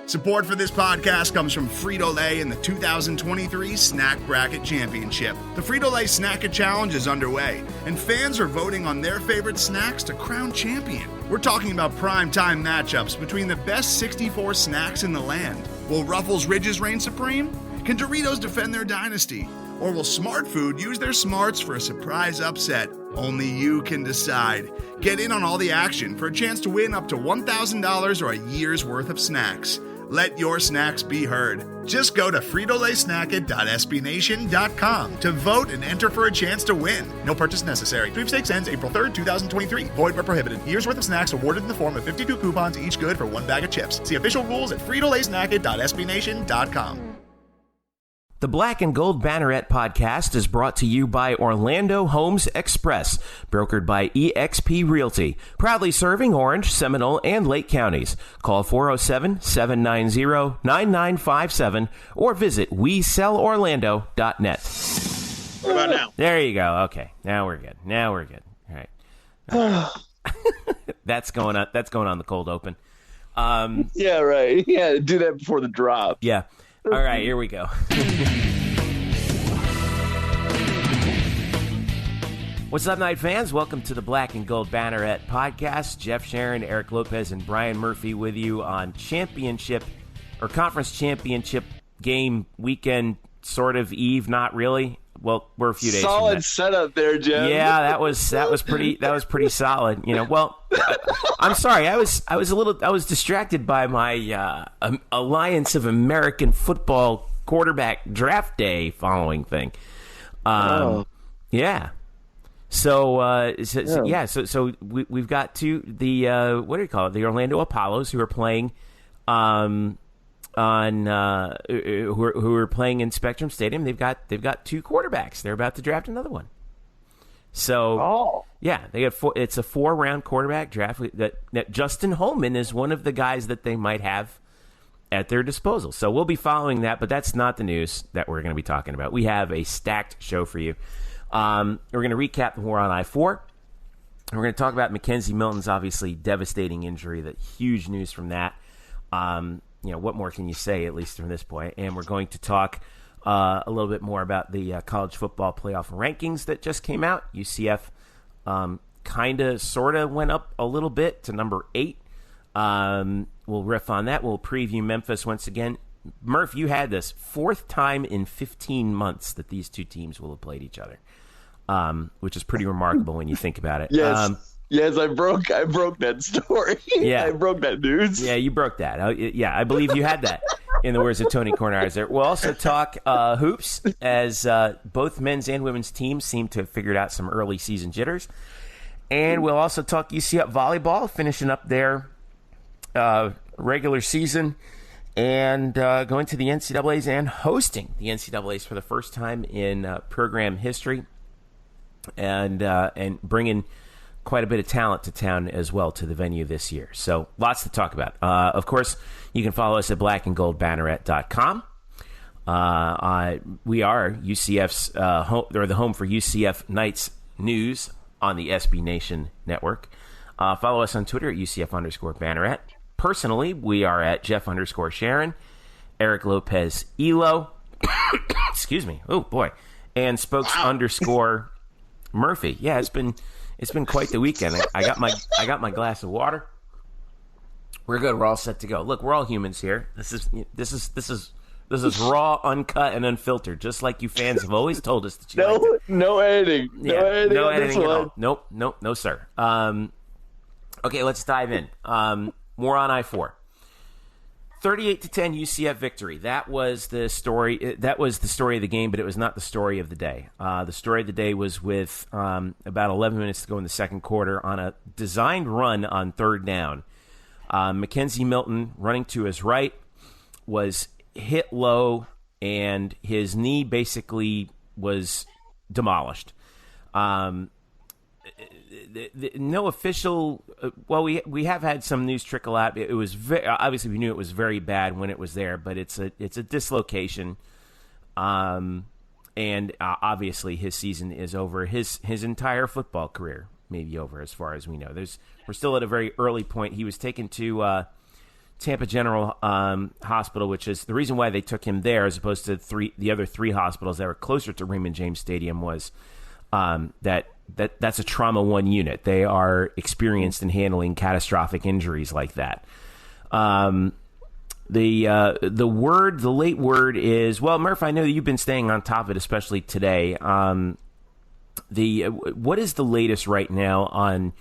Support for this podcast comes from Frito-Lay in the 2023 Snack Bracket Championship. The Frito-Lay Snack-It Challenge is underway, and fans are voting on their favorite snacks to crown champion. We're talking about prime-time matchups between the best 64 snacks in the land. Will Ruffles Ridges reign supreme? Can Doritos defend their dynasty? Or will Smart Food use their smarts for a surprise upset? Only you can decide. Get in on all the action for a chance to win up to $1,000 or a year's worth of snacks. Let your snacks be heard. Just go to fritolaysnacket.sbnation.com to vote and enter for a chance to win. No purchase necessary. Sweepstakes ends April 3rd, 2023. Void where prohibited. Year's worth of snacks awarded in the form of 52 coupons, each good for one bag of chips. See official rules at fritolaysnacket.sbnation.com. The Black and Gold Banneret Podcast is brought to you by Orlando Homes Express, brokered by eXp Realty, proudly serving Orange, Seminole, and Lake counties. Call 407-790-9957 or visit WeSellOrlando.net. What about now? There you go. Okay, now we're good. All right. That's going on the cold open. Yeah, right. Yeah, do that before the drop. Yeah. All right, here we go. What's up, Night fans? Welcome to the Black and Gold Banneret Podcast. Jeff Sharon, Eric Lopez, and Brian Murphy with you on conference championship game weekend, sort of eve, not really. Well, we're a few days. Solid setup there, Jeff. Yeah, that was pretty solid. You know, well, I'm sorry, I was distracted by my Alliance of American Football quarterback draft day following thing. Yeah. So we've got the what do you call it? The Orlando Apollos, who are playing who are playing in Spectrum Stadium. They've got two quarterbacks. They're about to draft another one. So yeah, they got it's a 4-round quarterback draft. That Justin Holman is one of the guys that they might have at their disposal. So we'll be following that, but that's not the news that we're going to be talking about. We have a stacked show for you. We're going to recap the war on I-4. We're going to talk about McKenzie Milton's obviously devastating injury. That huge news from that. What more can you say, at least from this point? And we're going to talk a little bit more about the college football playoff rankings that just came out. UCF kind of, sort of went up a little bit to number 8. We'll riff on that. We'll preview Memphis once again. Murph, you had this 4th time in 15 months that these two teams will have played each other, which is pretty remarkable when you think about it. Yes. Yes, I broke that story. Yeah. I broke that news. Yeah, you broke that. I believe you had that, in the words of Tony Cornars there. We'll also talk hoops, as both men's and women's teams seem to have figured out some early season jitters. And we'll also talk UCF Volleyball, finishing up their regular season and going to the NCAAs and hosting the NCAAs for the first time in program history, and bringing quite a bit of talent to town as well to the venue this year. So lots to talk about. Of course, you can follow us at blackandgoldbanneret.com. We are UCF's the home for UCF Knights news on the SB Nation network. Follow us on Twitter at UCF_Banneret. Personally, we are at Jeff_Sharon, Eric Lopez Elo, excuse me, oh boy, and Spokes_Murphy. Yeah, it's been quite the weekend. I got my glass of water. We're good. We're all set to go. Look, we're all humans here. This is raw, uncut, and unfiltered, just like you fans have always told us that you like to. No editing. No editing at all. Nope, no, sir. Okay, let's dive in. More on I-4. 38-10 UCF victory. That was the story. That was the story of the game, but it was not the story of the day. The story of the day was with about 11 minutes to go in the second quarter on a designed run on third down. McKenzie Milton, running to his right, was hit low, and his knee basically was demolished. No official. Well, we have had some news trickle out. It was obviously we knew it was very bad when it was there, but it's a dislocation, and obviously his season is over. His entire football career may be over, as far as we know. We're still at a very early point. He was taken to Tampa General Hospital, which is the reason why they took him there as opposed to the other three hospitals that were closer to Raymond James Stadium, was that's a Trauma 1 unit. They are experienced in handling catastrophic injuries like that. The late word is, well, Murph, I know that you've been staying on top of it, especially today. What is the latest right now on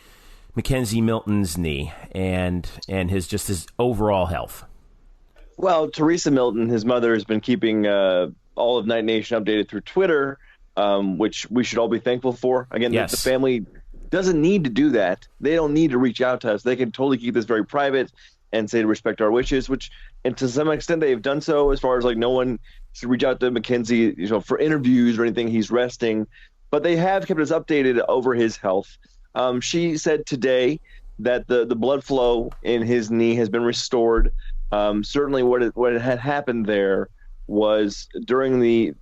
McKenzie Milton's knee and his overall health? Well, Teresa Milton, his mother, has been keeping all of Night Nation updated through Twitter, which we should all be thankful for. Again, yes. The family doesn't need to do that. They don't need to reach out to us. They can totally keep this very private and say to respect our wishes, and to some extent they have done so, as far as like no one should reach out to McKenzie, for interviews or anything. He's resting, but they have kept us updated over his health. She said today that the blood flow in his knee has been restored. Certainly what had happened there was during the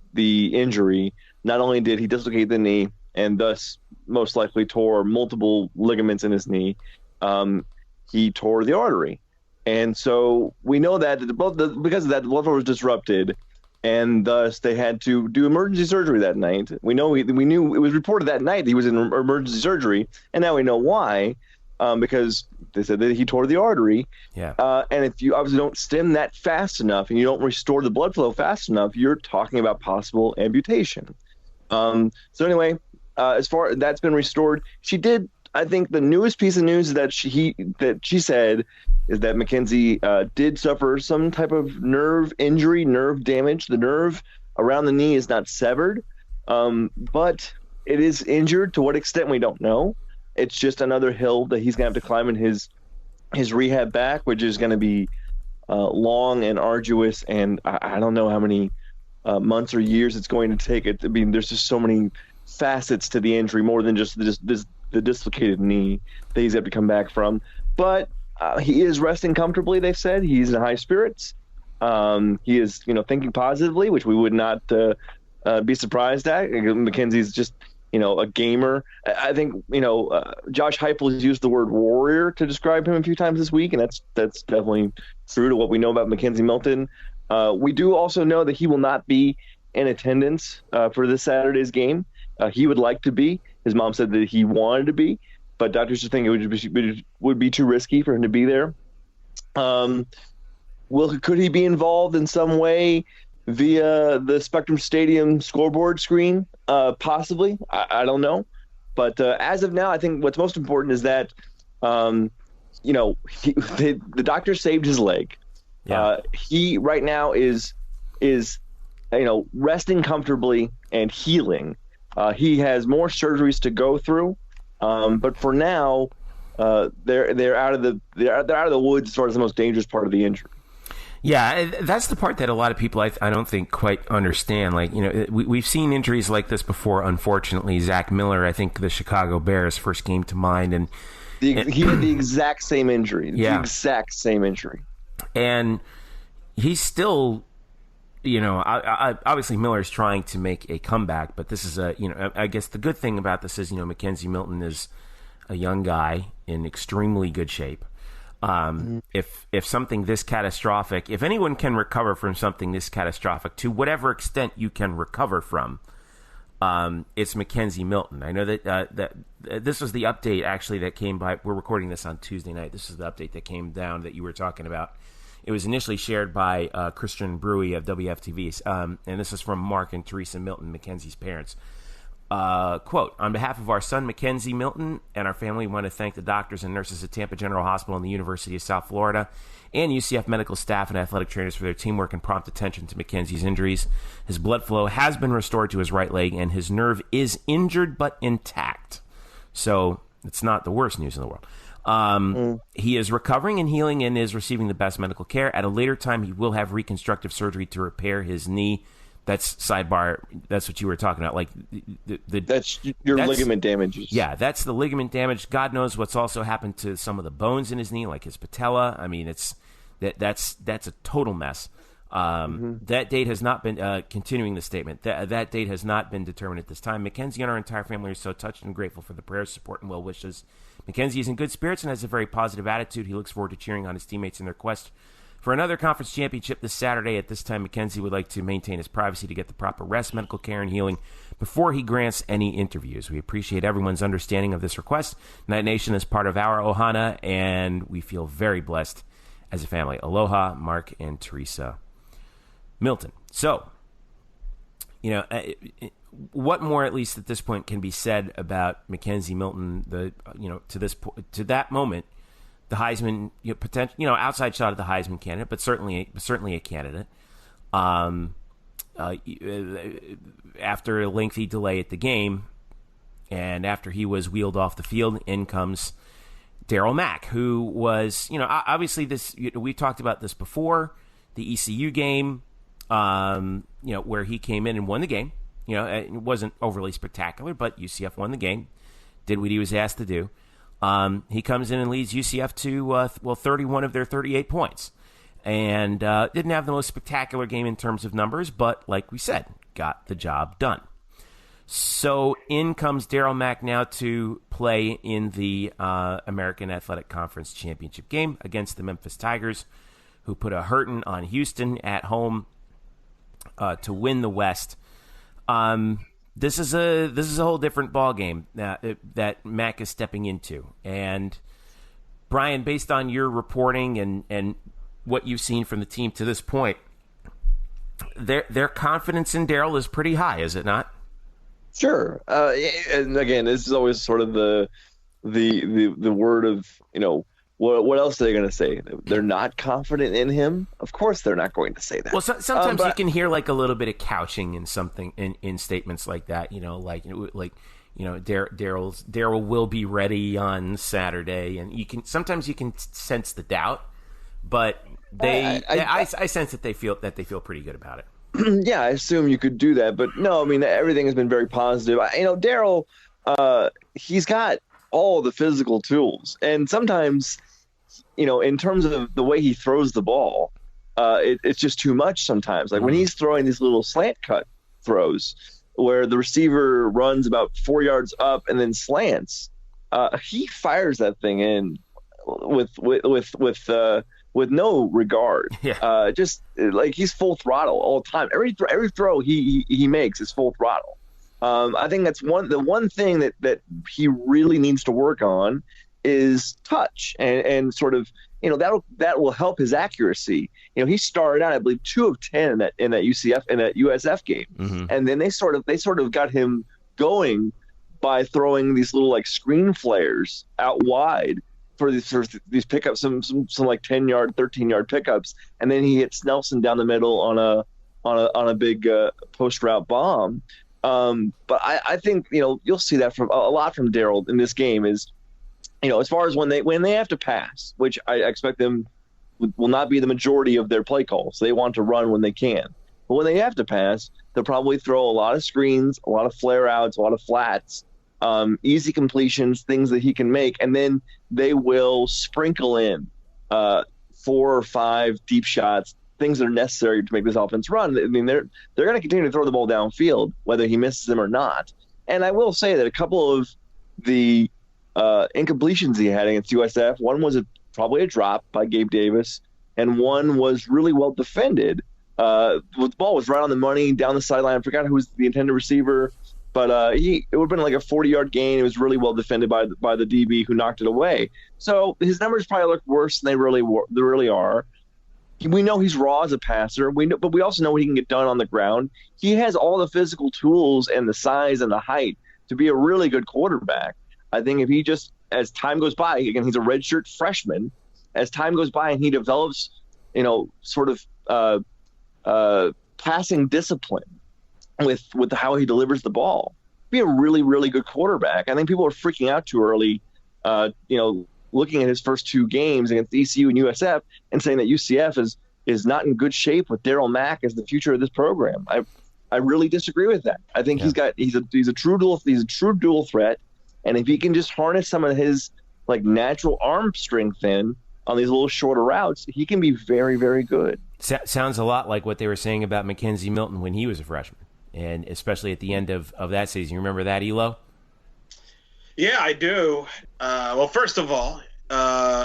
injury, not only did he dislocate the knee and thus most likely tore multiple ligaments in his knee, he tore the artery. And so we know that because of that, the blood flow was disrupted, and thus they had to do emergency surgery that night. We knew it was reported that night that he was in emergency surgery, and now we know why, because they said that he tore the artery. Yeah. And if you obviously don't stem that fast enough and you don't restore the blood flow fast enough, you're talking about possible amputation. So anyway, as far that's been restored, she did. I think the newest piece of news that she said is that McKenzie did suffer some type of nerve injury, nerve damage. The nerve around the knee is not severed, but it is injured. To what extent, we don't know. It's just another hill that he's going to have to climb in his rehab back, which is going to be long and arduous. And I don't know how many months or years it's going to take. I mean, there's just so many facets to the injury, more than just the dislocated knee that he's got to come back from. But he is resting comfortably, they've said. He's in high spirits. He is, thinking positively, which we would not be surprised at. McKenzie's just, a gamer. I think, Josh Heupel has used the word warrior to describe him a few times this week, and that's definitely true to what we know about McKenzie Milton. We do also know that he will not be in attendance for this Saturday's game. He would like to be. His mom said that he wanted to be, but doctors think it would be too risky for him to be there. Could he be involved in some way via the Spectrum Stadium scoreboard screen? Possibly. I don't know. But as of now, I think what's most important is that, the doctor saved his leg. Yeah. He right now is resting comfortably and healing. He has more surgeries to go through, but for now, they're out of the woods as far as the most dangerous part of the injury. Yeah, that's the part that a lot of people I don't think quite understand. Like, we've seen injuries like this before. Unfortunately, Zach Miller, I think the Chicago Bears first came to mind, and he had the exact same injury. Yeah. The exact same injury, and he's still. Obviously Miller's trying to make a comeback, but this is I guess the good thing about this is, McKenzie Milton is a young guy in extremely good shape. If something this catastrophic, if anyone can recover from something this catastrophic, to whatever extent you can recover from, it's McKenzie Milton. I know that this was the update actually that came by. We're recording this on Tuesday night. This is the update that came down that you were talking about. It was initially shared by Christian Brewy of WFTV, and this is from Mark and Teresa Milton, McKenzie's parents. Quote, on behalf of our son, McKenzie Milton, and our family, we want to thank the doctors and nurses at Tampa General Hospital and the University of South Florida and UCF medical staff and athletic trainers for their teamwork and prompt attention to McKenzie's injuries. His blood flow has been restored to his right leg, and his nerve is injured but intact. So it's not the worst news in the world. He is recovering and healing and is receiving the best medical care. At a later time, he will have reconstructive surgery to repair his knee. That's sidebar. That's what you were talking about. Like that's ligament damages. Yeah, that's the ligament damage. God knows what's also happened to some of the bones in his knee, like his patella. I mean, that's a total mess. That date has not been continuing the statement. That date has not been determined at this time. McKenzie and our entire family are so touched and grateful for the prayers, support, and well wishes. McKenzie is in good spirits and has a very positive attitude. He looks forward to cheering on his teammates in their quest For another conference championship this Saturday, at this time, McKenzie would like to maintain his privacy to get the proper rest, medical care, and healing before he grants any interviews. We appreciate everyone's understanding of this request. Night Nation is part of our Ohana, and we feel very blessed as a family. Aloha, Mark and Teresa Milton. So, what more, at least at this point, can be said about McKenzie Milton? To that moment, the Heisman potential, outside shot at the Heisman candidate, but certainly a candidate. After a lengthy delay at the game, and after he was wheeled off the field, in comes Darryl Mack, who was, obviously this. We talked about this before, the ECU game, where he came in and won the game. It wasn't overly spectacular, but UCF won the game, did what he was asked to do. He comes in and leads UCF to 31 of their 38 points, and didn't have the most spectacular game in terms of numbers, but like we said, got the job done. So in comes Darryl Mack now to play in the American Athletic Conference Championship game against the Memphis Tigers, who put a hurting on Houston at home to win the West. This is a whole different ball game that Mack is stepping into. And Brian, based on your reporting and what you've seen from the team to this point, their confidence in Darryl is pretty high, is it not? Sure. And again, this is always sort of the word of, what else are they going to say? They're not confident in him? Of course they're not going to say that. Well, sometimes you can hear like a little bit of couching in something in statements like that, Darryl will be ready on Saturday, and sometimes you can sense the doubt, but I sense that they feel pretty good about it. Yeah, I assume you could do that, but no, I mean, everything has been very positive. Darryl, he's got all the physical tools, and sometimes, in terms of the way he throws the ball, it's just too much sometimes. Like when he's throwing these little slant cut throws where the receiver runs about 4 yards up and then slants, he fires that thing in with no regard. Yeah. Just like he's full throttle all the time. Every throw he makes is full throttle. I think that's the one thing that he really needs to work on is touch and sort of, that will help his accuracy. He started out, I believe, 2 of 10 in that USF game. Mm-hmm. And then they sort of got him going by throwing these little like screen flares out wide for these pickups, some like 10-yard, 13-yard pickups. And then he hits Nelson down the middle on a big post route bomb. But I think, you'll see that from a lot from Darryl in this game is, as far as when they have to pass, which I expect them will not be the majority of their play calls. They want to run when they can. But when they have to pass, they'll probably throw a lot of screens, a lot of flare outs, a lot of flats, easy completions, things that he can make. And then they will sprinkle in 4 or 5 deep shots, things that are necessary to make this offense run. I mean, they're going to continue to throw the ball downfield, whether he misses them or not. And I will say that a couple of the incompletions he had against USF, one was probably a drop by Gabe Davis, and one was really well defended. The ball was right on the money down the sideline. I forgot who was the intended receiver, but it would have been like a 40-yard gain. It was really well defended by the DB who knocked it away. So his numbers probably look worse than they really are. We know he's raw as a passer, but we also know what he can get done on the ground. He has all the physical tools and the size and the height to be a really good quarterback. I think if he just, as time goes by, again, he's a redshirt freshman, as time goes by and he develops, sort of passing discipline with how he delivers the ball, be a really, really good quarterback. I think people are freaking out too early, looking at his first 2 games against ECU and USF and saying that UCF is not in good shape with Darryl Mack as the future of this program. I really disagree with that. I think he's a true dual threat, and if he can just harness some of his like natural arm strength in on these little shorter routes, he can be very, very good. Sounds a lot like what they were saying about McKenzie Milton when he was a freshman, and especially at the end of that season. You remember that, Elo? Yeah, I do. Well, first of all,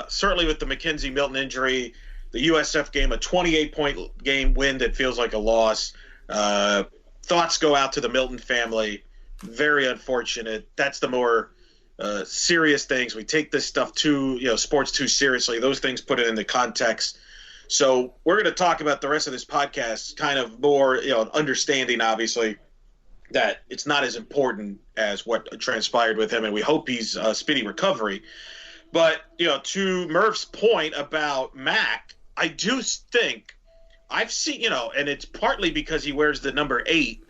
certainly with the McKenzie Milton injury, the USF game, a 28-point game win that feels like a loss. Thoughts go out to the Milton family. Very unfortunate. That's the more serious things. We take this stuff sports too seriously. Those things put it into context. So we're going to talk about the rest of this podcast kind of more, understanding, obviously, that it's not as important as what transpired with him, and we hope he's speedy recovery. But, to Murph's point about Mac, I do think I've seen, and it's partly because he wears the number 8.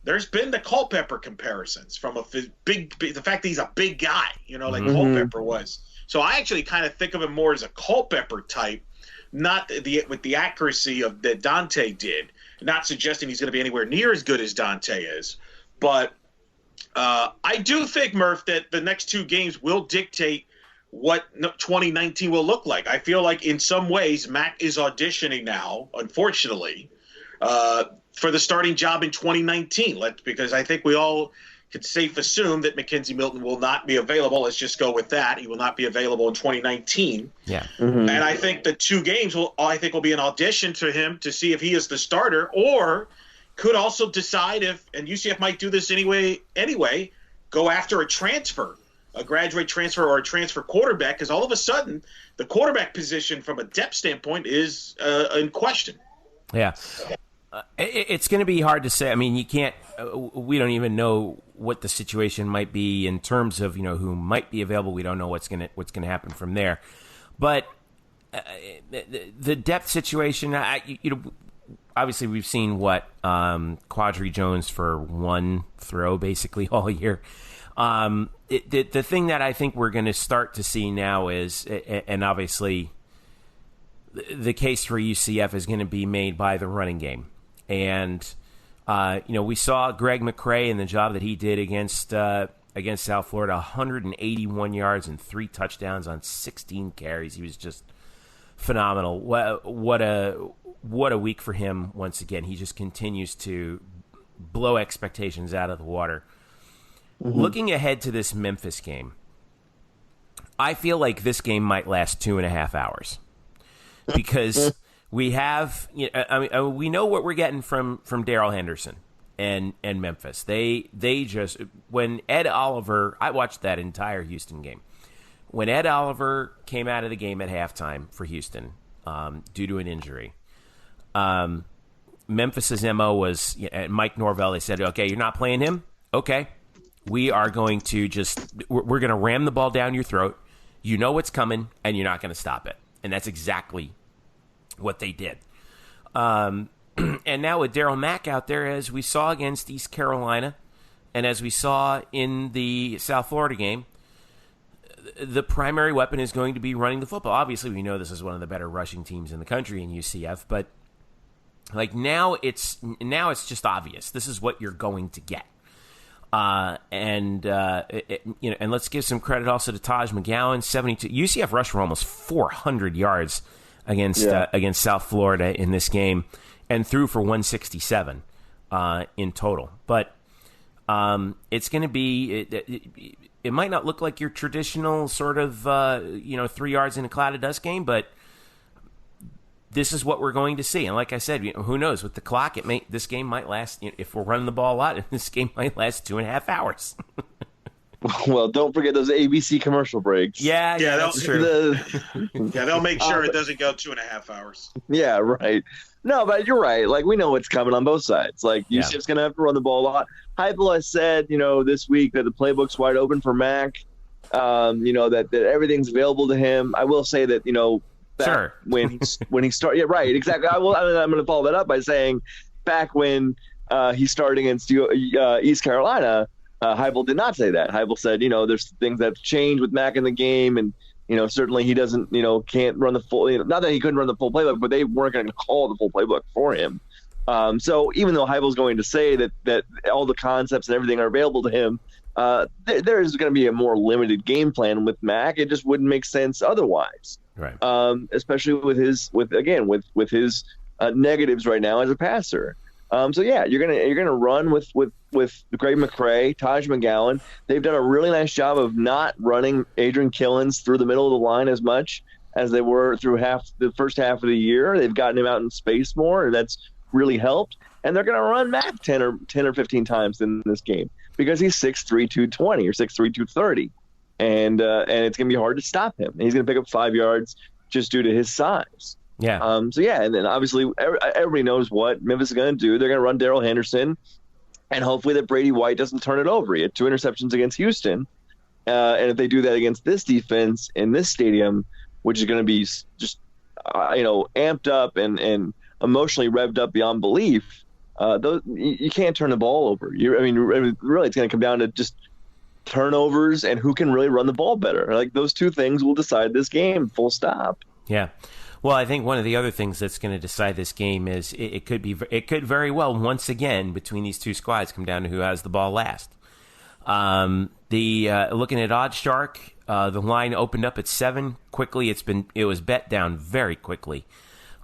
There's been the Culpepper comparisons from the fact that he's a big guy, like Culpepper was. So I actually kind of think of him more as a Culpepper type, not with the accuracy that Dante did. Not suggesting he's going to be anywhere near as good as Dante is, but I do think, Murph, that the next 2 games will dictate what 2019 will look like. I feel like in some ways Mac is auditioning now, unfortunately, for the starting job in 2019. Because I think we all could safe assume that McKenzie Milton will not be available. Let's just go with that. He will not be available in 2019. Yeah. Mm-hmm. And I think the 2 games will be an audition to him to see if he is the starter, or could also decide and UCF might do this anyway, go after a transfer, a graduate transfer or a transfer quarterback, because all of a sudden the quarterback position from a depth standpoint is in question. Yeah. It's going to be hard to say. I mean, you can't we don't even know what the situation might be in terms of, who might be available. We don't know what's going to happen from there. But the depth situation, obviously we've seen Quadri Jones for 1 throw basically all year. The thing that I think we're going to start to see now is, and obviously the case for UCF is going to be made by the running game. And, we saw Greg McCrae and the job that he did against South Florida, 181 yards and 3 touchdowns on 16 carries. He was just phenomenal. What a week for him once again. He just continues to blow expectations out of the water. Mm-hmm. Looking ahead to this Memphis game, I feel like this game might last 2.5 hours because we have, we know what we're getting from Darrell Henderson and Memphis. They just, when Ed Oliver, I watched that entire Houston game. When Ed Oliver came out of the game at halftime for Houston due to an injury, Memphis's MO was, Mike Norvell, they said, okay, you're not playing him? Okay. We are going to we're going to ram the ball down your throat. You know what's coming, and you're not going to stop it. And that's exactly what they did. And now with Darryl Mack out there, as we saw against East Carolina, and as we saw in the South Florida game, the primary weapon is going to be running the football. Obviously, we know this is one of the better rushing teams in the country in UCF, but now it's just obvious. This is what you're going to get. And let's give some credit also to Taj McGowan, 72. UCF rushed for almost 400 yards against South Florida in this game, and threw for 167 in total. But it's going to be it might not look like your traditional sort of 3 yards in a cloud of dust game, but this is what we're going to see. And like I said, who knows? With the clock, this game might last, if we're running the ball a lot, this game might last 2.5 hours. Well, don't forget those ABC commercial breaks. Yeah, that's true. They'll make sure it doesn't go 2.5 hours. Yeah, right. No, but you're right. We know what's coming on both sides. UCF's going to have to run the ball a lot. Heupel has said, this week that the playbook's wide open for Mac, that everything's available to him. I will say that, back when he started, yeah, right, exactly. I'm going to follow that up by saying, back when he started against East Carolina, Heupel did not say that. Heupel said, there's things that have changed with Mac in the game, and certainly he doesn't, can't run the full. Not that he couldn't run the full playbook, but they weren't going to call the full playbook for him. So even though Heupel's going to say that all the concepts and everything are available to him, there is going to be a more limited game plan with Mac. It just wouldn't make sense otherwise. Right. Especially with his negatives right now as a passer. So yeah, you're gonna run with Greg McCrae, Taj McGowan. They've done a really nice job of not running Adrian Killens through the middle of the line as much as they were through the first half of the year. They've gotten him out in space more, and that's really helped. And they're going to run Mac 10 or 15 times in this game because he's 6'3", 220 or 6'3", 230. And it's going to be hard to stop him. And he's going to pick up 5 yards just due to his size. Yeah. And then obviously everybody knows what Memphis is going to do. They're going to run Darrell Henderson, and hopefully that Brady White doesn't turn it over. He had 2 interceptions against Houston. And if they do that against this defense in this stadium, which is going to be just, amped up and emotionally revved up beyond belief, you can't turn the ball over. Really, it's going to come down to just turnovers and who can really run the ball better. Like, those two things will decide this game, full stop. Yeah. Well, I think one of the other things that's going to decide this game is it could very well once again between these two squads come down to who has the ball last. Looking at OddsShark, the line opened up at 7 quickly. It was bet down very quickly,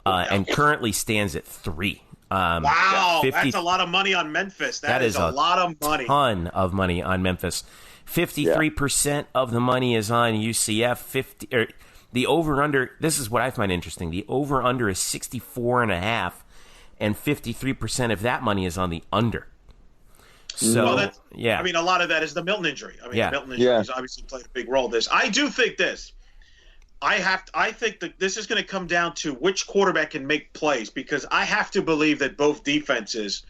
and currently stands at 3. Wow, 50, that's a lot of money on Memphis. That is a lot of money. Ton of money on Memphis. 53% of the money is on UCF. The over-under, this is what I find interesting. The over-under is 64.5, and 53% of that money is on the under. So, yeah. I mean, a lot of that is the Milton injury. The Milton injury has obviously played a big role in this. I do think this. I think that this is going to come down to which quarterback can make plays, because I have to believe that both defenses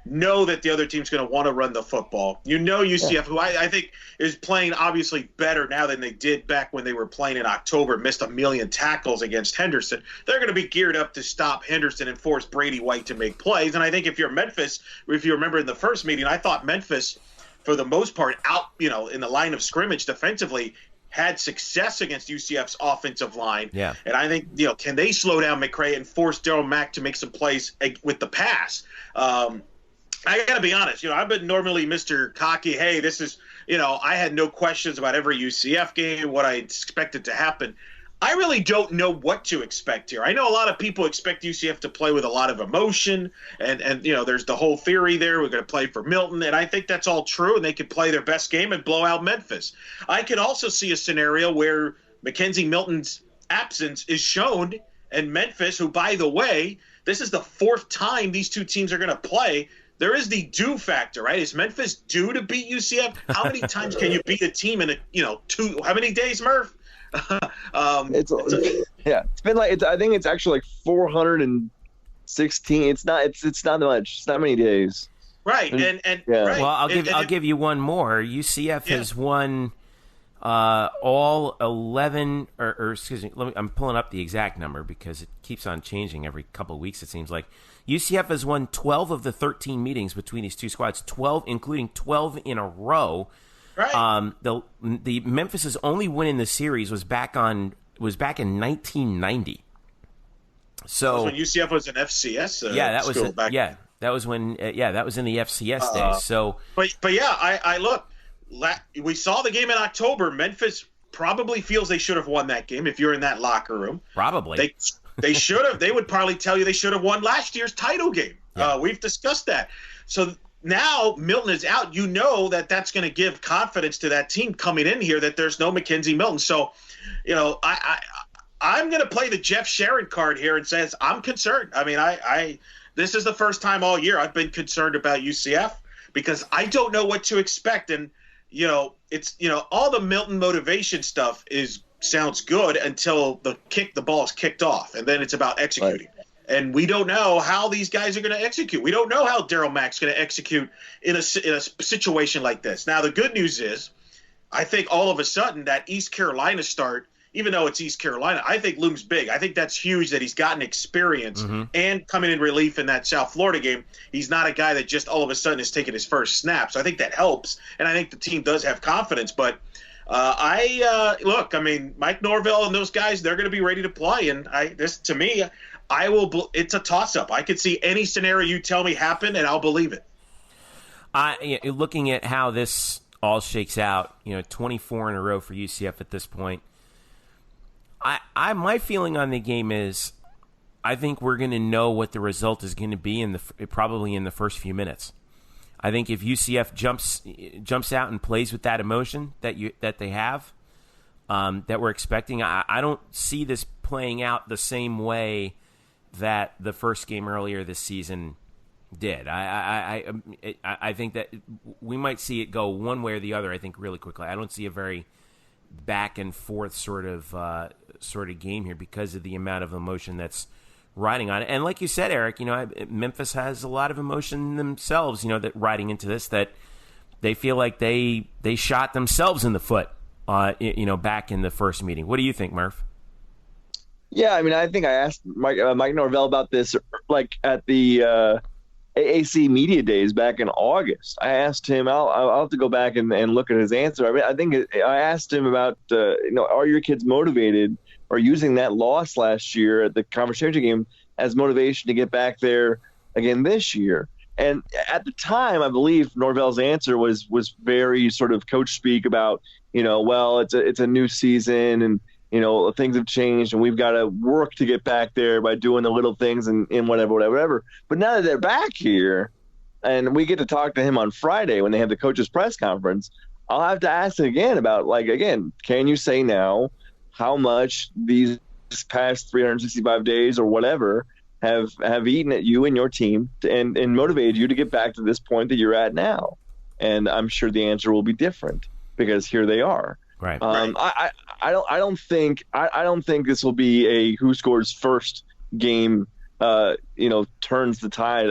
know that the other team's going to want to run the football. UCF, who I think is playing obviously better now than they did back when they were playing in October, missed 1 million tackles against Henderson. They're going to be geared up to stop Henderson and force Brady White to make plays. And I think if you're Memphis, if you remember in the first meeting, I thought Memphis, for the most part, in the line of scrimmage defensively, had success against UCF's offensive line. Yeah. And I think, can they slow down McCray and force Darrell Mack to make some plays with the pass? I got to be honest, I've been normally Mr. Cocky. Hey, this is, I had no questions about every UCF game, what I expected to happen. I really don't know what to expect here. I know a lot of people expect UCF to play with a lot of emotion, and there's the whole theory there. We're going to play for Milton, and I think that's all true, and they could play their best game and blow out Memphis. I could also see a scenario where McKenzie Milton's absence is shown, and Memphis, who, by the way, this is the 4th time these two teams are going to play. There is the due factor, right? Is Memphis due to beat UCF? How many times can you beat a team in how many days, Murph? It's been like, I think it's actually like 416. It's not much. It's not many days. Right. And right. Well, I'll give you one more. UCF has won all 11 or excuse me, I'm pulling up the exact number because it keeps on changing every couple of weeks, it seems like. UCF has won 12 of the 13 meetings between these two squads, 12 including 12 in a row. Right. The Memphis's only win in the series was back in 1990. So that was when UCF was an FCS. That was when that was in the FCS days. So, but I look. We saw the game in October. Memphis probably feels they should have won that game. If you're in that locker room, probably they should have. They would probably tell you they should have won last year's title game. Yeah. We've discussed that. So now Milton is out. That's going to give confidence to that team coming in here that there's no McKenzie Milton. So, I'm going to play the Jeff Sharon card here and says I'm concerned. I mean, this is the first time all year I've been concerned about UCF because I don't know what to expect. And, it's, all the Milton motivation stuff sounds good until the ball is kicked off. And then it's about executing. Right. And we don't know how these guys are going to execute. We don't know how Darrell Mack's going to execute in a situation like this. Now, the good news is I think all of a sudden that East Carolina start, even though it's East Carolina, I think looms big. I think that's huge that he's gotten experience and coming in relief in that South Florida game. He's not a guy that just all of a sudden is taking his first snap. So I think that helps, and I think the team does have confidence. But Mike Norvell and those guys, they're going to be ready to play. And it's a toss-up. I could see any scenario you tell me happen, and I'll believe it. Looking at how this all shakes out, 24 in a row for UCF at this point, my feeling on the game is I think we're going to know what the result is going to be probably in the first few minutes. I think if UCF jumps out and plays with that emotion that they have, that we're expecting. I don't see this playing out the same way that the first game earlier this season did. I think that we might see it go one way or the other. I think really quickly. I don't see a very back and forth sort of game here because of the amount of emotion that's riding on it. And like you said, Eric, Memphis has a lot of emotion themselves. That riding into this, that they feel like they shot themselves in the foot. Back in the first meeting. What do you think, Murph? Yeah, I think I asked Mike Norvell about this like at the AAC media days back in August. I asked him. I'll have to go back and look at his answer. I think I asked him about are your kids motivated or using that loss last year at the conference championship game as motivation to get back there again this year? And at the time, I believe Norvell's answer was very sort of coach speak about well, it's a new season and things have changed and we've got to work to get back there by doing the little things and whatever. But now that they're back here and we get to talk to him on Friday when they have the coaches press conference, I'll have to ask him again about can you say now how much these past 365 days or whatever have eaten at you and your team and motivated you to get back to this point that you're at now? And I'm sure the answer will be different because here they are. Right. I don't think this will be a who scores first game. Turns the tide.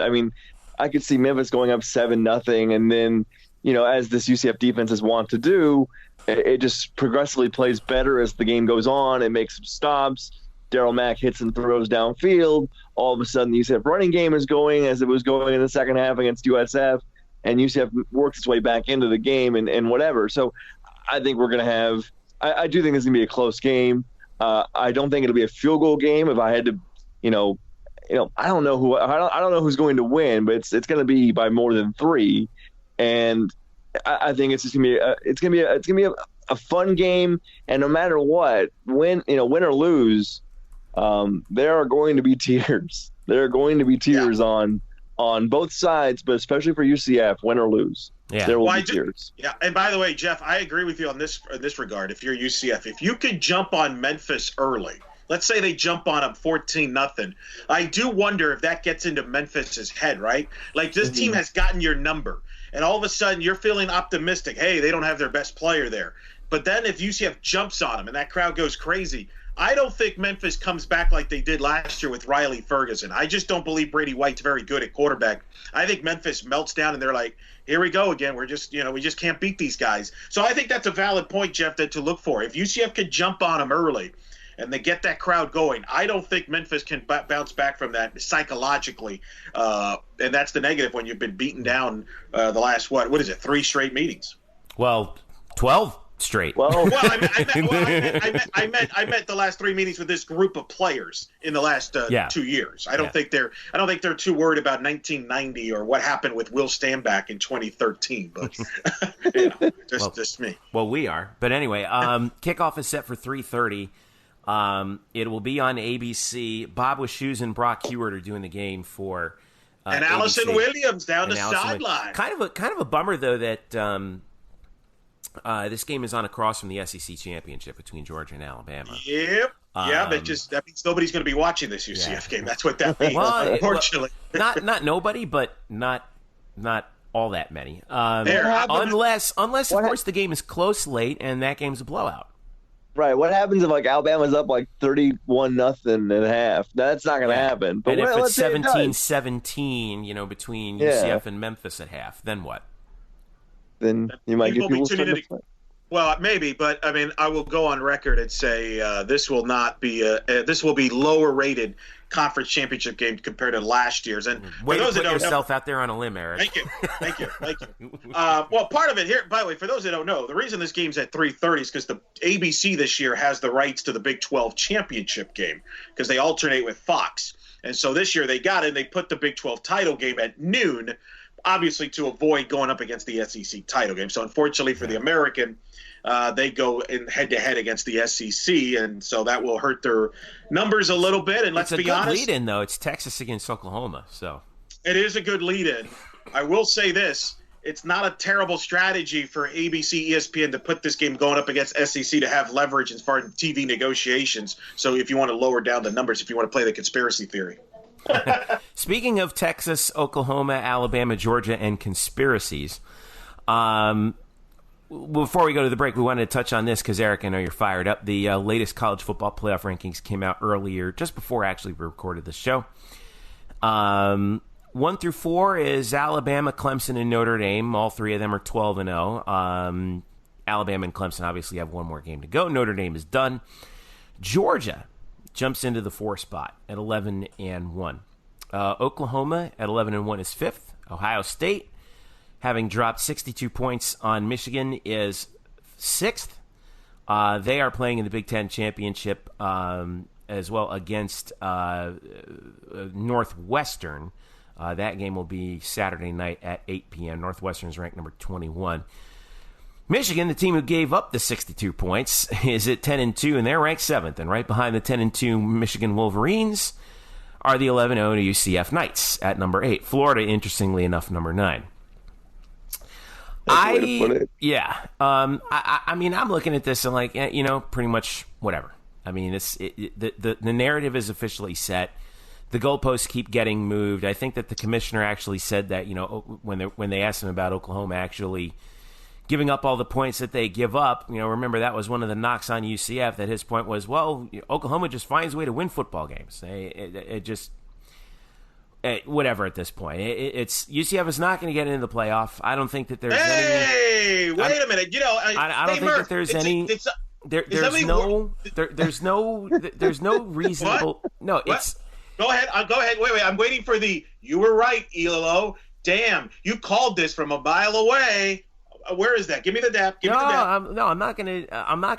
I could see Memphis going up 7-0, and then as this UCF defense is wont to do, it just progressively plays better as the game goes on. It makes some stops. Daryl Mack hits and throws downfield. All of a sudden, the UCF running game is going as it was going in the second half against USF, and UCF works its way back into the game and whatever. So I think we're going to have – I do think this is going to be a close game. I don't think it'll be a field goal game. If I had to, I don't know who's going to win, but it's going to be by more than 3. And I think it's just going to be a fun game. And no matter what, win or lose, there are going to be tears. There are going to be tears on both sides, but especially for UCF, win or lose. Yeah. There will be tears. Yeah, and by the way, Jeff, I agree with you on this regard. If you're UCF, if you could jump on Memphis early, let's say they jump on them 14-0, I do wonder if that gets into Memphis's head, right? Like this team has gotten your number, and all of a sudden you're feeling optimistic. Hey, they don't have their best player there. But then if UCF jumps on them and that crowd goes crazy, I don't think Memphis comes back like they did last year with Riley Ferguson. I just don't believe Brady White's very good at quarterback. I think Memphis melts down and they're like, here we go again. We're just, we just can't beat these guys. So I think that's a valid point, Jeff, to look for. If UCF could jump on them early and they get that crowd going, I don't think Memphis can bounce back from that psychologically. And that's the negative when you've been beaten down the last, 3 straight meetings? Well, 12 straight. Well, I meant the last 3 meetings with this group of players in the last 2 years. I don't think they're too worried about 1990 or what happened with Will Stanback in 2013. But just me. Well, we are. But anyway, kickoff is set for 3:30. It will be on ABC. Bob Wischusen and Brock Heward are doing the game for and Allison ABC. Williams down the sideline. Kind of a bummer though that this game is on across from the SEC championship between Georgia and Alabama. Yep. That means nobody's going to be watching this UCF game. That's what that means. Well, unfortunately, not nobody, but not all that many. Unless of course the game is close late and that game's a blowout. Right. What happens if Alabama's up 31-0 at half? That's not going to happen. But and if it's 17-17, between UCF and Memphis at half, then what? Then you might get people starting to play. Well, maybe, but I will go on record and say this will not be this will be lower rated conference championship game compared to last year's. And way to put yourself out there on a limb, Eric. Thank you. Well, part of it here, by the way, for those that don't know, the reason this game's at 3:30 is because the ABC this year has the rights to the Big 12 championship game because they alternate with Fox, and so this year they got it. They put the Big 12 title game at noon. Obviously, to avoid going up against the SEC title game. So, unfortunately for the American, they go in head-to-head against the SEC, and so that will hurt their numbers a little bit. And let's be honest, it's a good lead-in, though. It's Texas against Oklahoma, so it is a good lead-in. I will say this: it's not a terrible strategy for ABC, ESPN to put this game going up against SEC to have leverage as far as TV negotiations. So if you want to lower down the numbers, if you want to play the conspiracy theory. Speaking of Texas, Oklahoma, Alabama, Georgia, and conspiracies, before we go to the break, we wanted to touch on this because, Eric, I know you're fired up. The latest college football playoff rankings came out earlier, just before actually we recorded the show. 1 through 4 is Alabama, Clemson, and Notre Dame. All three of them are 12-0. Alabama and Clemson obviously have one more game to go. Notre Dame is done. Georgia jumps into the 4 spot at 11-1. Oklahoma at 11-1 is 5th. Ohio State, having dropped 62 points on Michigan, is 6th. They are playing in the Big Ten Championship as well against Northwestern. That game will be Saturday night at 8 p.m. Northwestern is ranked number 21. Michigan, the team who gave up the 62 points, is at 10-2, and they're ranked 7th. And right behind the 10-2 Michigan Wolverines are the 11-0 UCF Knights at number 8. Florida, interestingly enough, number 9. I mean, I'm looking at this and like, pretty much whatever. I mean, the narrative is officially set. The goalposts keep getting moved. I think that the commissioner actually said that, when they asked him about Oklahoma actually giving up all the points that they give up, remember that was one of the knocks on UCF, that his point was, well, Oklahoma just finds a way to win football games. It just whatever at this point. It's UCF is not going to get into the playoff. I don't think that there's any. Wait a minute. I don't think that there's any. There's no reasonable. No, it's. Go ahead. Wait. I'm waiting for the. You were right, Elilo. Damn, you called this from a mile away. Where is that? Give me the dap. I'm not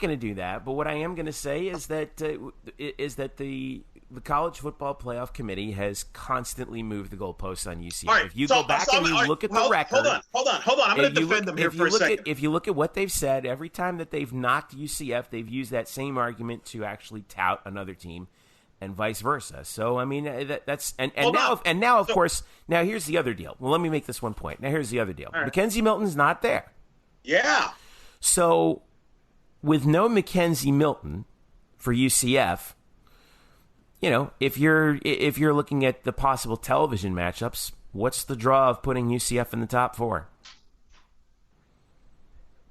gonna do that. But what I am gonna say is that the College Football Playoff Committee has constantly moved the goalposts on UCF. Right, if you go back and you look at the record, hold on. I'm going to defend them here for a second. If you look at what they've said, every time that they've knocked UCF, they've used that same argument to actually tout another team, and vice versa. So I mean, that's now of course here's the other deal. Well, let me make this one point. Now here's the other deal. Right. McKenzie Milton's not there. Yeah. So with no McKenzie Milton for UCF, if you're looking at the possible television matchups, what's the draw of putting UCF in the top 4?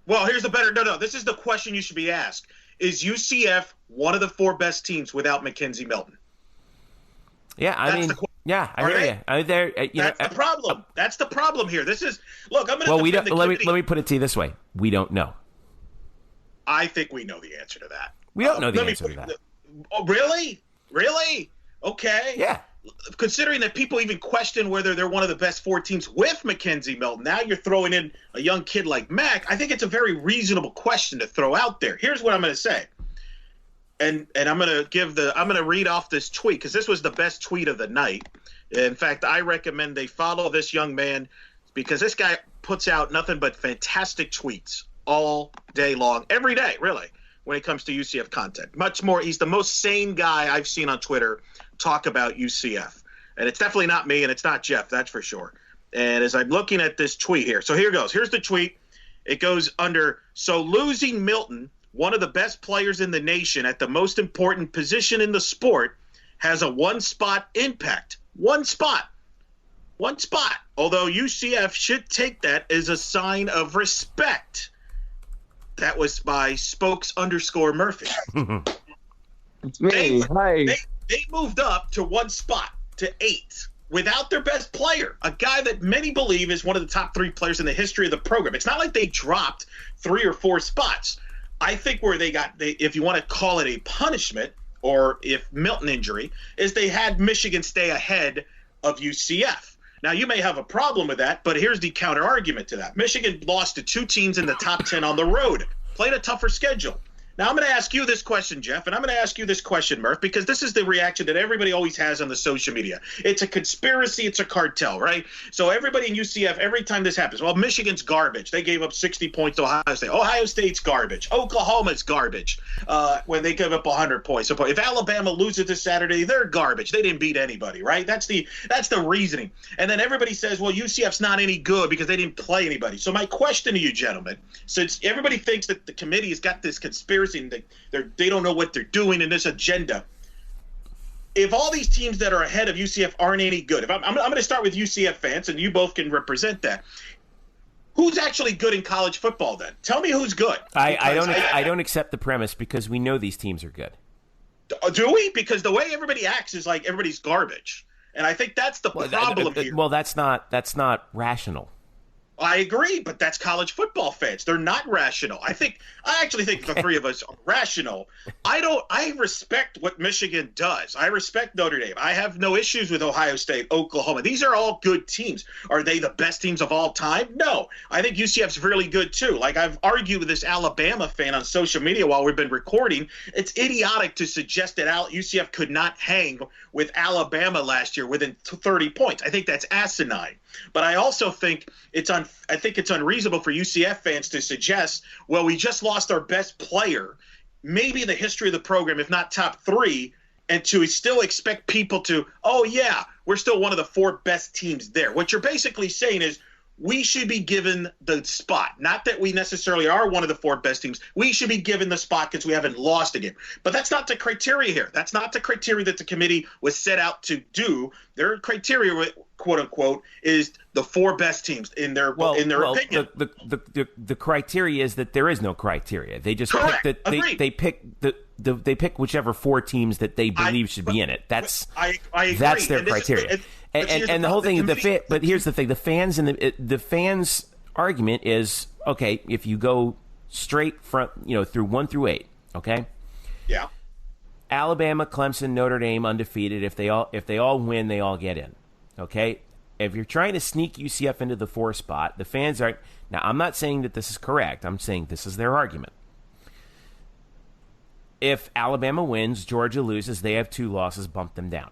Well, here's the better. No. This is the question you should be asked. Is UCF one of the 4 best teams without McKenzie Milton? Yeah, I hear you. That's the problem. That's the problem here. This is look. I'm going to. Well, let me put it to you this way: we don't know. I think we know the answer to that. We don't know the answer to that. Oh, really? Really? Okay. Yeah. Considering that people even question whether they're one of the best 4 teams with McKenzie Milton, now you're throwing in a young kid like Mac. I think it's a very reasonable question to throw out there. Here's what I'm going to say. And I'm going to read off this tweet because this was the best tweet of the night. In fact, I recommend they follow this young man because this guy puts out nothing but fantastic tweets all day long, every day, really, when it comes to UCF content. Much more, he's the most sane guy I've seen on Twitter talk about UCF. And it's definitely not me and it's not Jeff, that's for sure. And as I'm looking at this tweet here, so here goes. Here's the tweet. It goes under, so losing Milton, one of the best players in the nation at the most important position in the sport, has a one-spot impact. One spot. Although UCF should take that as a sign of respect. That was by Spokes_Murphy. It's me. Hi. They moved up to 1 spot, to 8, without their best player, a guy that many believe is one of the top 3 players in the history of the program. It's not like they dropped 3 or 4 spots. I think where if you want to call it a punishment, or if Milton injury, is they had Michigan stay ahead of UCF. Now, you may have a problem with that, but here's the counter argument to that. Michigan lost to 2 teams in the top 10 on the road, played a tougher schedule. Now, I'm going to ask you this question, Jeff, and I'm going to ask you this question, Murph, because this is the reaction that everybody always has on the social media. It's a conspiracy. It's a cartel, right? So everybody in UCF, every time this happens, well, Michigan's garbage. They gave up 60 points to Ohio State. Ohio State's garbage. Oklahoma's garbage when they give up 100 points. So if Alabama loses this Saturday, they're garbage. They didn't beat anybody, right? That's the reasoning. And then everybody says, well, UCF's not any good because they didn't play anybody. So my question to you, gentlemen, since everybody thinks that the committee has got this conspiracy and they don't know what they're doing in this agenda. If all these teams that are ahead of UCF aren't any good, if I'm going to start with UCF fans, and you both can represent that. Who's actually good in college football then? Tell me who's good. I don't accept the premise because we know these teams are good. Do we? Because the way everybody acts is like everybody's garbage. And I think that's the problem here. Well, that's not rational. I agree, but that's college football fans. They're not rational. I actually think the three of us are rational. I respect what Michigan does. I respect Notre Dame. I have no issues with Ohio State, Oklahoma. These are all good teams. Are they the best teams of all time? No. I think UCF's really good too. Like I've argued with this Alabama fan on social media while we've been recording. It's idiotic to suggest that UCF could not hang with Alabama last year within 30 points. I think that's asinine. But I also think it's unreasonable for UCF fans to suggest, well, we just lost our best player, maybe in the history of the program, if not top three, and to still expect people to, oh, yeah, we're still one of the four best teams there. What you're basically saying is we should be given the spot. Not that we necessarily are one of the four best teams. We should be given the spot because we haven't lost a game. But that's not the criteria here. That's not the criteria that the committee was set out to do. Their criteria, quote unquote, is the four best teams in their opinion. The criteria is that there is no criteria. They just Correct. pick they pick whichever four teams that they believe should be in it. I agree. That's their criteria. And the whole thing, but here's the thing: the fans' argument is okay. If you go straight from through 1 through 8, okay. Yeah. Alabama, Clemson, Notre Dame undefeated. If they all win, they all get in. Okay. If you're trying to sneak UCF into the 4 spot, the fans are now. I'm not saying that this is correct. I'm saying this is their argument. If Alabama wins, Georgia loses, they have 2 losses, bump them down.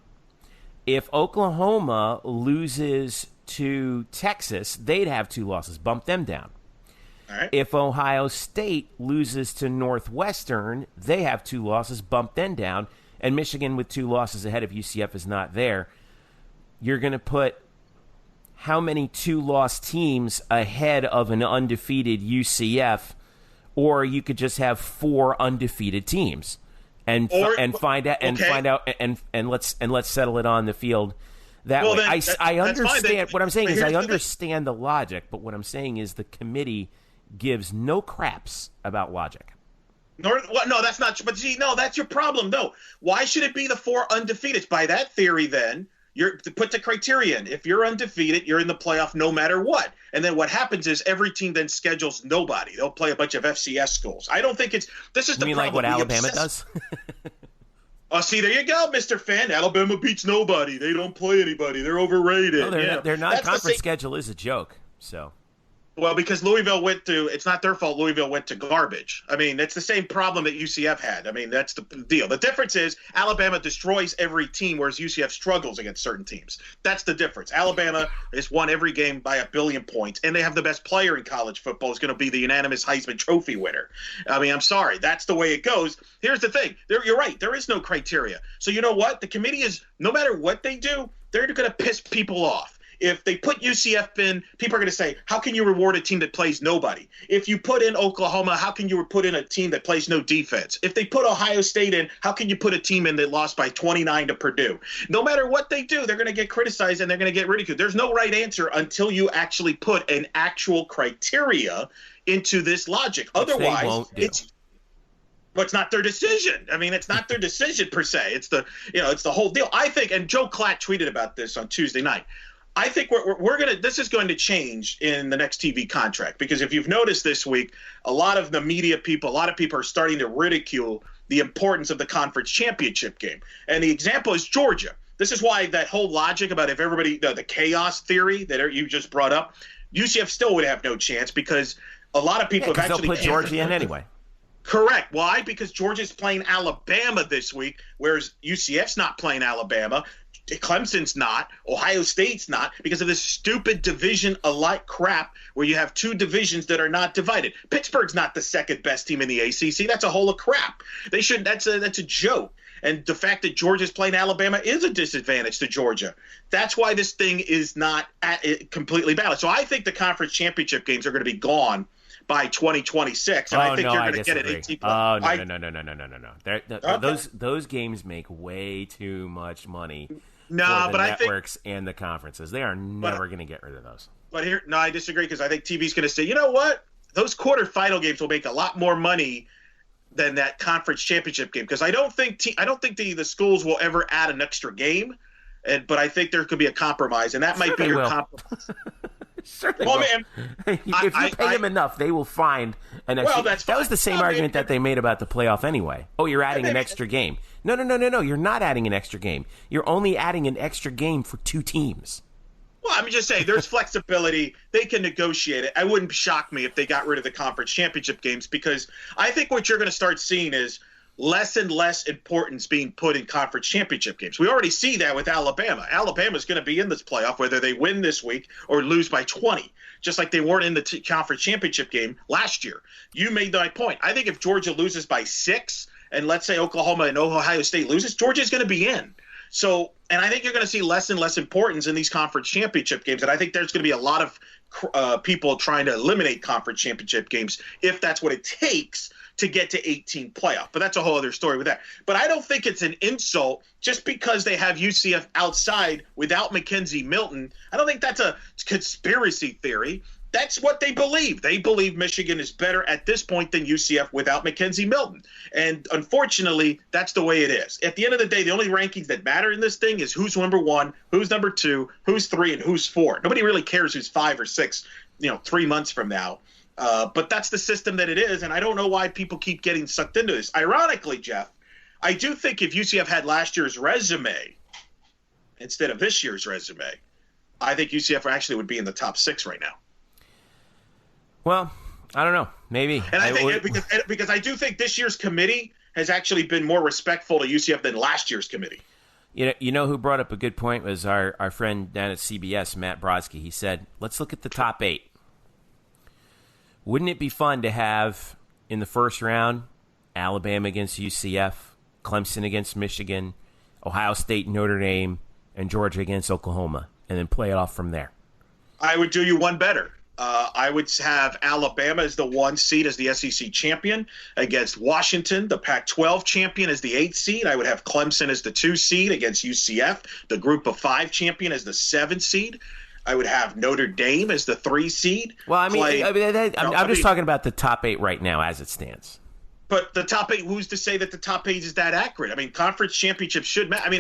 If Oklahoma loses to Texas, they'd have 2 losses, bump them down. All right. If Ohio State loses to Northwestern, they have 2 losses, bump them down. And Michigan with 2 losses ahead of UCF is not there. You're going to put how many 2-loss teams ahead of an undefeated UCF, or you could just have 4 undefeated let's settle it on the field that way. I understand what I'm saying is I understand the logic, but what I'm saying is the committee gives no craps about logic. No, that's not. But see, no, that's your problem. No, why should it be the 4 undefeated? By that theory, then you're to put the criteria in. If you're undefeated, you're in the playoff no matter what. And then what happens is every team then schedules nobody. They'll play a bunch of FCS schools. I don't think this is the problem. Like what Alabama does? Oh, see, there you go, Mr. Fan. Alabama beats nobody. They don't play anybody. They're overrated. No, their non-conference schedule is a joke. So. Well, because Louisville it's not their fault Louisville went to garbage. I mean, it's the same problem that UCF had. I mean, that's the deal. The difference is Alabama destroys every team, whereas UCF struggles against certain teams. That's the difference. Alabama has won every game by 1 billion points, and they have the best player in college football is going to be the unanimous Heisman Trophy winner. I mean, I'm sorry. That's the way it goes. Here's the thing. You're right. There is no criteria. So you know what? The committee is, no matter what they do, they're going to piss people off. If they put UCF in, people are going to say, how can you reward a team that plays nobody? If you put in Oklahoma, how can you put in a team that plays no defense? If they put Ohio State in, how can you put a team in that lost by 29 to Purdue? No matter what they do, they're going to get criticized and they're going to get ridiculed. There's no right answer until you actually put an actual criteria into this logic. Otherwise, it's not their decision. I mean, it's not their decision per se. It's the whole deal. I think, and Joe Klatt tweeted about this on Tuesday night. I think this is going to change in the next TV contract, because if you've noticed this week, a lot of the media people, a lot of people are starting to ridicule the importance of the conference championship game. And the example is Georgia. This is why that whole logic about if everybody, the chaos theory that you just brought up, UCF still would have no chance, because a lot of people have actually put Georgia in anyway. Correct. Why? Because Georgia's playing Alabama this week, whereas UCF's not playing Alabama. Clemson's not. Ohio State's not, because of this stupid division-alike crap where you have two divisions that are not divided. Pittsburgh's not the second best team in the ACC. That's a hole of crap. They should. That's a joke. And the fact that Georgia's playing Alabama is a disadvantage to Georgia. That's why this thing is not completely balanced. So I think the conference championship games are going to be gone by 2026. And I think you're going to get it 18. Oh, no. Those games make way too much money. No, but networks and the conferences. They are never going to get rid of those. But I disagree, because I think TV's going to say, you know what? Those quarterfinal games will make a lot more money than that conference championship game, because I don't think the schools will ever add an extra game, but I think there could be a compromise, and that might be your compromise. Well, man, if you pay them enough, they will find an extra. Well, that was the same argument that they made about the playoff anyway. Oh, you're adding an extra game. No. You're not adding an extra game. You're only adding an extra game for two teams. Well, I'm just saying, there's flexibility. They can negotiate it. It wouldn't shock me if they got rid of the conference championship games, because I think what you're going to start seeing is less and less importance being put in conference championship games. We already see that with Alabama. Alabama's going to be in this playoff whether they win this week or lose by 20, just like they weren't in the conference championship game last year. You made my point. I think if Georgia loses by 6, and let's say Oklahoma and Ohio State loses, Georgia's going to be in. So, and I think you're going to see less and less importance in these conference championship games. And I think there's going to be a lot of people trying to eliminate conference championship games if that's what it takes to get to 18 playoff. But that's a whole other story with that. But I don't think it's an insult just because they have UCF outside without McKenzie Milton. I don't think that's a conspiracy theory. That's what they believe. They believe Michigan is better at this point than UCF without McKenzie Milton. And unfortunately, that's the way it is. At the end of the day, the only rankings that matter in this thing is who's number 1, who's number 2, who's 3, and who's 4. Nobody really cares who's 5 or 6, 3 months from now. But that's the system that it is, and I don't know why people keep getting sucked into this. Ironically, Jeff, I do think if UCF had last year's resume instead of this year's resume, I think UCF actually would be in the top 6 right now. Well, I don't know. Maybe. And I think because I do think this year's committee has actually been more respectful to UCF than last year's committee. You know who brought up a good point was our friend down at CBS, Matt Brodsky. He said, let's look at the top 8. Wouldn't it be fun to have in the first round Alabama against UCF, Clemson against Michigan, Ohio State, Notre Dame, and Georgia against Oklahoma, and then play it off from there? I would do you one better. I would have Alabama as the 1 seed as the SEC champion against Washington, the Pac-12 champion as the 8th seed. I would have Clemson as the 2 seed against UCF, the Group of 5 champion as the 7th seed. I would have Notre Dame as the 3 seed. Well, I'm just talking about the top 8 right now as it stands. But the top 8, who's to say that the top 8 is that accurate? I mean, conference championships should matter. I mean,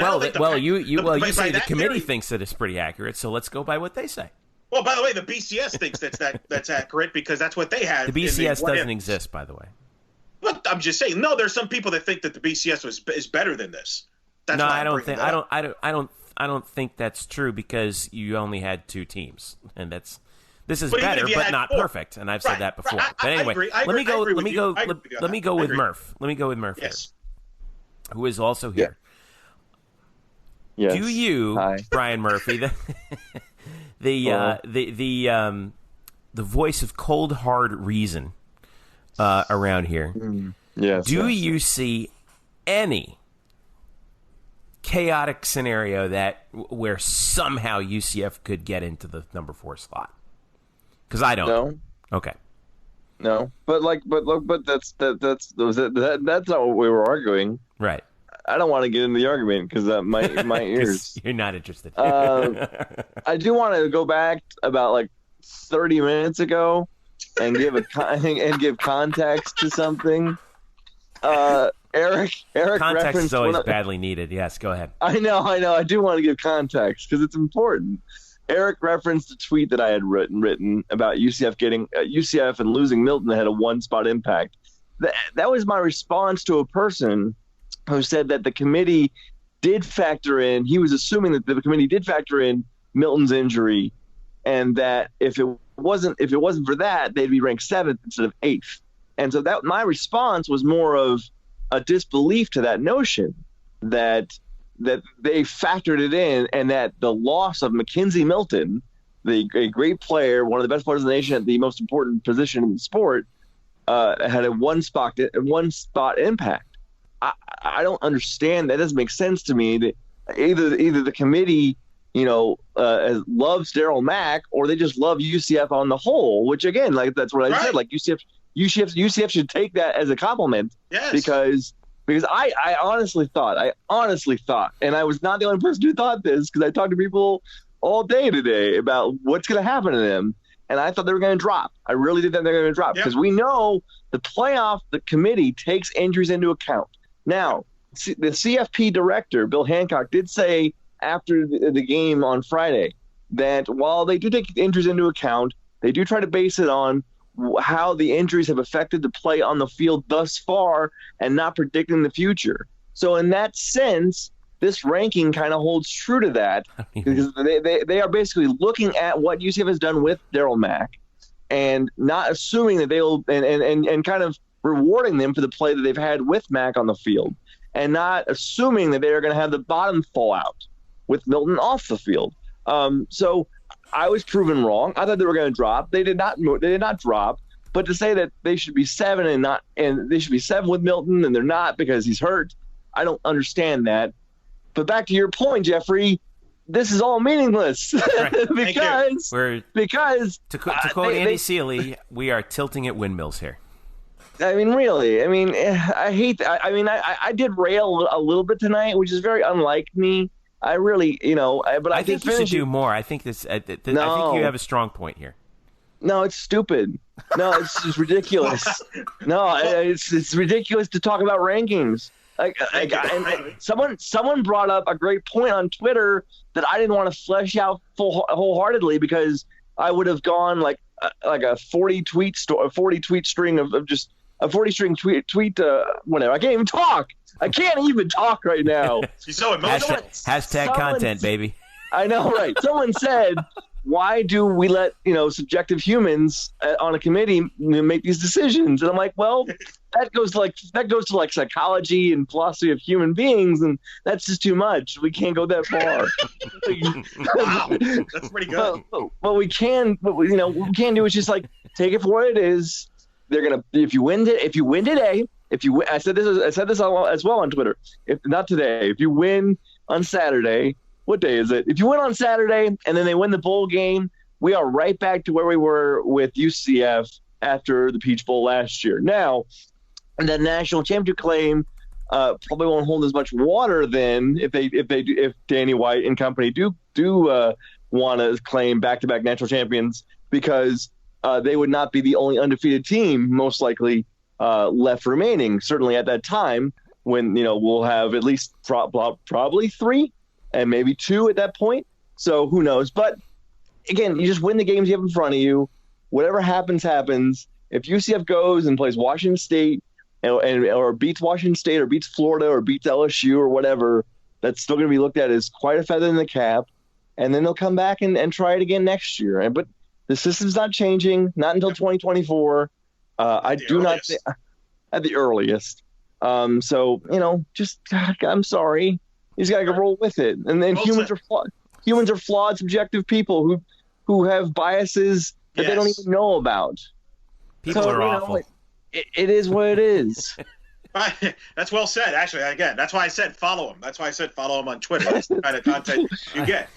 you say the committee thinks that it's pretty accurate, so let's go by what they say. Well, by the way, the BCS thinks that's accurate because that's what they had. The BCS doesn't exist, by the way. Well, I'm just saying. No, there's some people that think that the BCS is better than this. That's no, I don't think that's true because you only had 2 teams, and this is better, but not 4. Perfect. And I've said that before. But anyway, let me go with Murph. Let me go with Murph here, who is also here. Yeah. Yes. Do you, Hi. Brian Murphy, the voice of cold hard reason around here? Yes. Do you see any chaotic scenario where somehow UCF could get into the number 4 slot? Because I don't. No. Okay. No, but that's not what we were arguing. Right. I don't want to get into the argument because my ears. You're not interested. I do want to go back about 30 minutes ago and give context to something. Eric. Context is always badly needed. Yes, go ahead. I know. I do want to give context because it's important. Eric referenced a tweet that I had written about UCF and losing Milton had a 1-spot impact. That was my response to a person who said that the committee did factor in. He was assuming that the committee did factor in Milton's injury, and that if it wasn't for that, they'd be ranked 7th instead of 8th. And so that my response was more of a disbelief to that notion that they factored it in, and that the loss of McKenzie Milton, a great player, one of the best players in the nation at the most important position in the sport, had a one spot impact. I don't understand. That doesn't make sense to me. That either the committee, loves Daryl Mack, or they just love UCF on the whole. Which again, like that's what I said. Like UCF should take that as a compliment. Yes. Because I honestly thought, and I was not the only person who thought this, because I talked to people all day today about what's going to happen to them, and I thought they were going to drop. I really did think they were going to drop, because we know the committee takes injuries into account. Now, the CFP director, Bill Hancock, did say after the game on Friday that while they do take injuries into account, they do try to base it on how the injuries have affected the play on the field thus far and not predicting the future. So in that sense, this ranking kind of holds true to that, because they are basically looking at what UCF has done with Daryl Mack and not assuming that they'll and kind of rewarding them for the play that they've had with Mack on the field, and not assuming that they are going to have the bottom fall out with Milton off the field. So I was proven wrong. I thought they were going to drop. They did not drop. But to say that they should be 7 and they should be 7 with Milton and they're not because he's hurt, I don't understand that. But back to your point, Jeffrey, this is all meaningless. Right. because to quote Andy Seeley, we are tilting at windmills here. I mean, really. I mean, I hate that. I mean, I did rail a little bit tonight, which is very unlike me. I really, but I think you should do more. I think this. I think you have a strong point here. No, it's stupid. No, it's just ridiculous. No, it's ridiculous to talk about rankings. Someone brought up a great point on Twitter that I didn't want to flesh out wholeheartedly, because I would have gone like a 40 tweet string of just a 40 string tweet. Whatever. I can't even talk. I can't even talk right now. You're so emotional. Hashtag content, baby. I know, right? Someone said, why do we let subjective humans on a committee make these decisions? And I'm like, well, that goes to psychology and philosophy of human beings, and that's just too much. We can't go that far. Wow, that's pretty good. What we can do is just like take it for what it is. They're gonna if you win today. I said this as well on Twitter. If not today, if you win on Saturday. What day is it? If you win on Saturday and then they win the bowl game, we are right back to where we were with UCF after the Peach Bowl last year. Now, that national championship claim probably won't hold as much water then if Danny White and company do want to claim back-to-back national champions, because they would not be the only undefeated team most likely left remaining. Certainly at that time, when we'll have at least probably 3. And maybe 2 at that point. So who knows? But again, you just win the games you have in front of you. Whatever happens, happens. If UCF goes and plays Washington State or beats Washington State or beats Florida or beats LSU or whatever, that's still going to be looked at as quite a feather in the cap. And then they'll come back and try it again next year. But the system's not changing, not until 2024. I do not think at the earliest. So, I'm sorry. He's got to roll with it. And then humans are flawed. Humans are flawed, subjective people who have biases that they don't even know about. People are awful. It is what it is. That's well said. Actually, again, that's why I said follow him. That's why I said follow him on Twitter. That's the kind of content you get.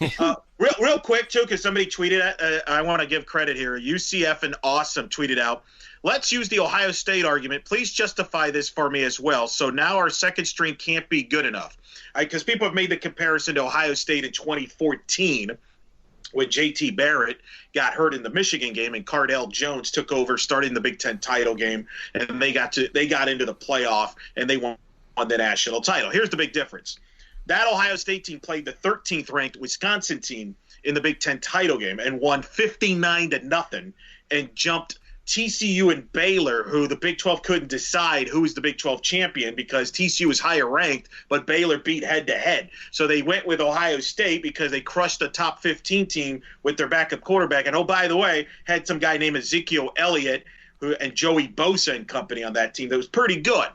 Real quick, too, because somebody tweeted, I want to give credit here. UCF and Awesome tweeted out, let's use the Ohio State argument. Please justify this for me as well. So now our second string can't be good enough. Because people have made the comparison to Ohio State in 2014 when J.T. Barrett got hurt in the Michigan game and Cardell Jones took over starting the Big Ten title game, and they got into the playoff and they won the national title. Here's the big difference. That Ohio State team played the 13th ranked Wisconsin team in the Big Ten title game and won 59-0 and jumped TCU and Baylor, who the Big 12 couldn't decide who was the Big 12 champion because TCU was higher ranked, but Baylor beat head-to-head. So they went with Ohio State because they crushed the top 15 team with their backup quarterback. And, oh, by the way, had some guy named Ezekiel Elliott and Joey Bosa and company on that team that was pretty good.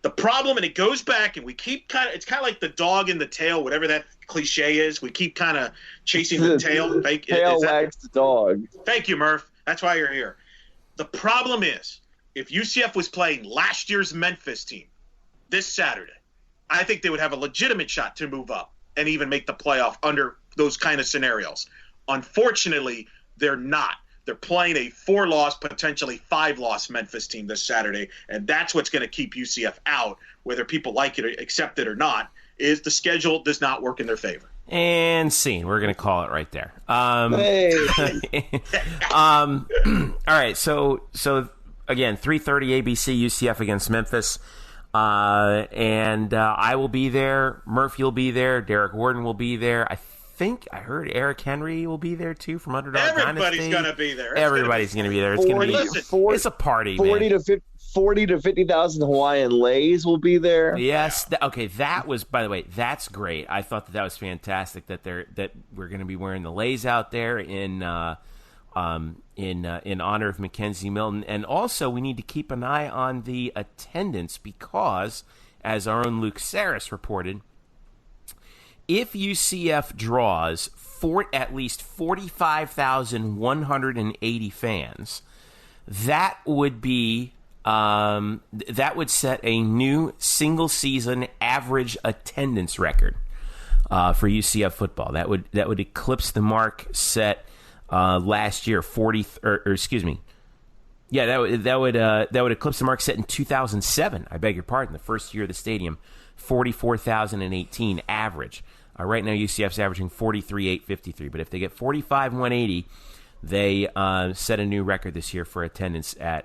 The problem, and it goes back, and we keep it's kind of like the dog in the tail, whatever that cliche is. We keep kind of chasing the tail. Tail wags the dog. Thank you, Murph. That's why you're here. The problem is, if UCF was playing last year's Memphis team this Saturday, I think they would have a legitimate shot to move up and even make the playoff under those kind of scenarios. Unfortunately, they're not. They're playing a 4-loss, potentially 5-loss Memphis team this Saturday, and that's what's going to keep UCF out, whether people like it or accept it or not, is the schedule does not work in their favor. And scene. We're going to call it right there. Hey. All right, so again, 3:30 ABC, UCF against Memphis. And I will be there. Murphy will be there. Derek Warden will be there. I think I heard Eric Henry will be there too from Underdog Dynasty. Everybody's going to be there. Everybody's going to be there. It's going to be it's a party. 40 to 50,000 Hawaiian Lays will be there. Yes. Okay. That was, by the way, that's great. I thought that was fantastic that we're going to be wearing the Lays out there in honor of McKenzie Milton, and also we need to keep an eye on the attendance because, as our own Luke Saris reported, if UCF draws at least 45,180 fans, that would be that would set a new single season average attendance record for UCF football. That would eclipse the mark set last year, 40 or excuse me. Yeah, that would eclipse the mark set in 2007. I beg your pardon, the first year of the stadium, 44,018 average. Right now, UCF's averaging 43,853. But if they get 45,180, they set a new record this year for attendance at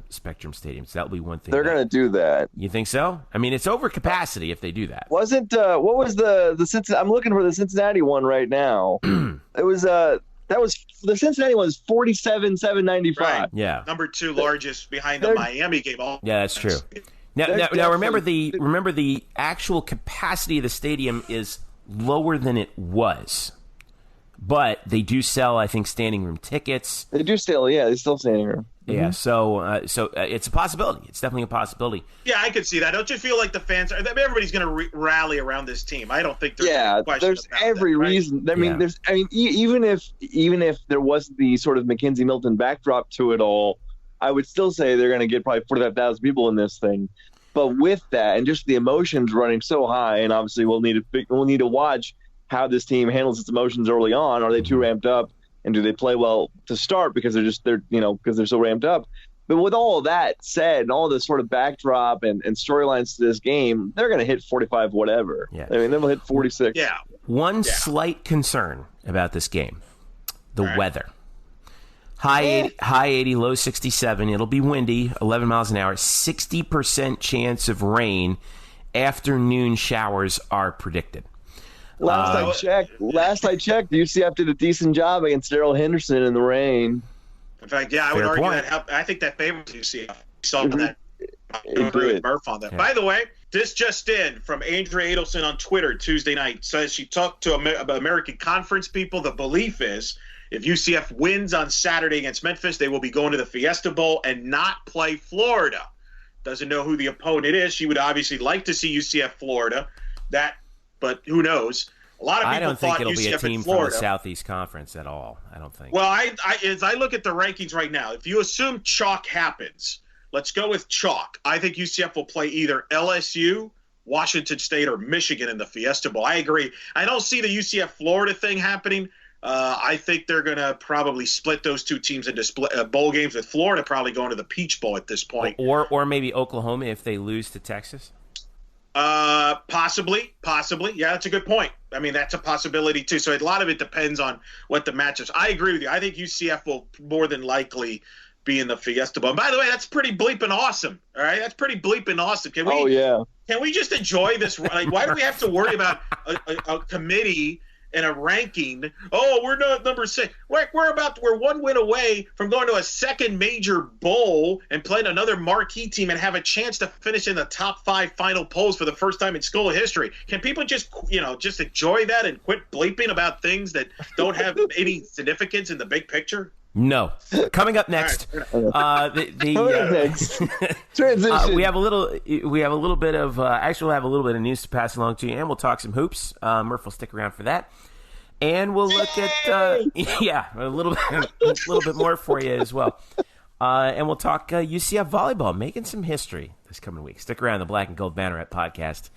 Spectrum Stadium. So that'll be one thing. They're going to do that. You think so? I mean, it's over capacity if they do that. Wasn't what was the Cincinnati? I'm looking for the Cincinnati one right now. It was the Cincinnati one was 47,795. Right. Yeah, number 2 largest behind the Miami game. Yeah, that's true. Now remember the actual capacity of the stadium is lower than it was, but they do sell, I think, standing room tickets. They do still, yeah, they still standing room. Yeah, so it's a possibility. It's definitely a possibility. Yeah, I could see that. Don't you feel like the fans? Everybody's going to rally around this team. I don't think there's any question there's about every that, right? reason. I mean, even if there wasn't the sort of McKenzie Milton backdrop to it all, I would still say they're going to get probably 45,000 people in this thing. But with that, and just the emotions running so high, and obviously we'll need to watch how this team handles its emotions early on. Are they too ramped up, and do they play well to start because they're so ramped up? But with all of that said, and all this sort of backdrop and storylines to this game, they're going to hit 45 whatever. Yeah. I mean, they'll hit 46. Yeah. One slight concern about this game: the weather. High 80, low 67. It'll be windy, 11 miles an hour. 60% chance of rain. Afternoon showers are predicted. Last I checked, UCF did a decent job against Darrell Henderson in the rain. In fact, I would argue that. I think that favors UCF. We saw that. I agree with Murph on that. Yeah. By the way, this just in from Andrea Adelson on Twitter Tuesday night. Says she talked to American Conference people. The belief is, if UCF wins on Saturday against Memphis, they will be going to the Fiesta Bowl and not play Florida. Doesn't know who the opponent is. She would obviously like to see UCF Florida. But who knows? A lot of people I don't think it'll UCF be a team from the Southeast Conference at all. I don't think. Well, as I look at the rankings right now, if you assume chalk happens, let's go with chalk. I think UCF will play either LSU, Washington State, or Michigan in the Fiesta Bowl. I agree. I don't see the UCF Florida thing happening. I think they're going to probably split those two teams into bowl games, with Florida probably going to the Peach Bowl at this point. Or maybe Oklahoma if they lose to Texas. Possibly. Yeah, that's a good point. I mean, that's a possibility too. So a lot of it depends on what the matchups. I agree with you. I think UCF will more than likely be in the Fiesta Bowl. And by the way, that's pretty bleeping awesome. All right, that's pretty bleeping awesome. Can we just enjoy this? Like, why do we have to worry about a committee and a ranking? Oh, we're not number 6. We're one win away from going to a second major bowl and playing another marquee team and have a chance to finish in the top 5 final polls for the first time in school history. Can people just enjoy that and quit bleeping about things that don't have any significance in the big picture? No. Coming up next, Transition. we have a little bit of actually we'll have a little bit of news to pass along to you, and we'll talk some hoops. Murph will stick around for that, and we'll look at a little bit more for you as well, and we'll talk UCF volleyball making some history this coming week. Stick around. The Black and Gold Banneret Podcast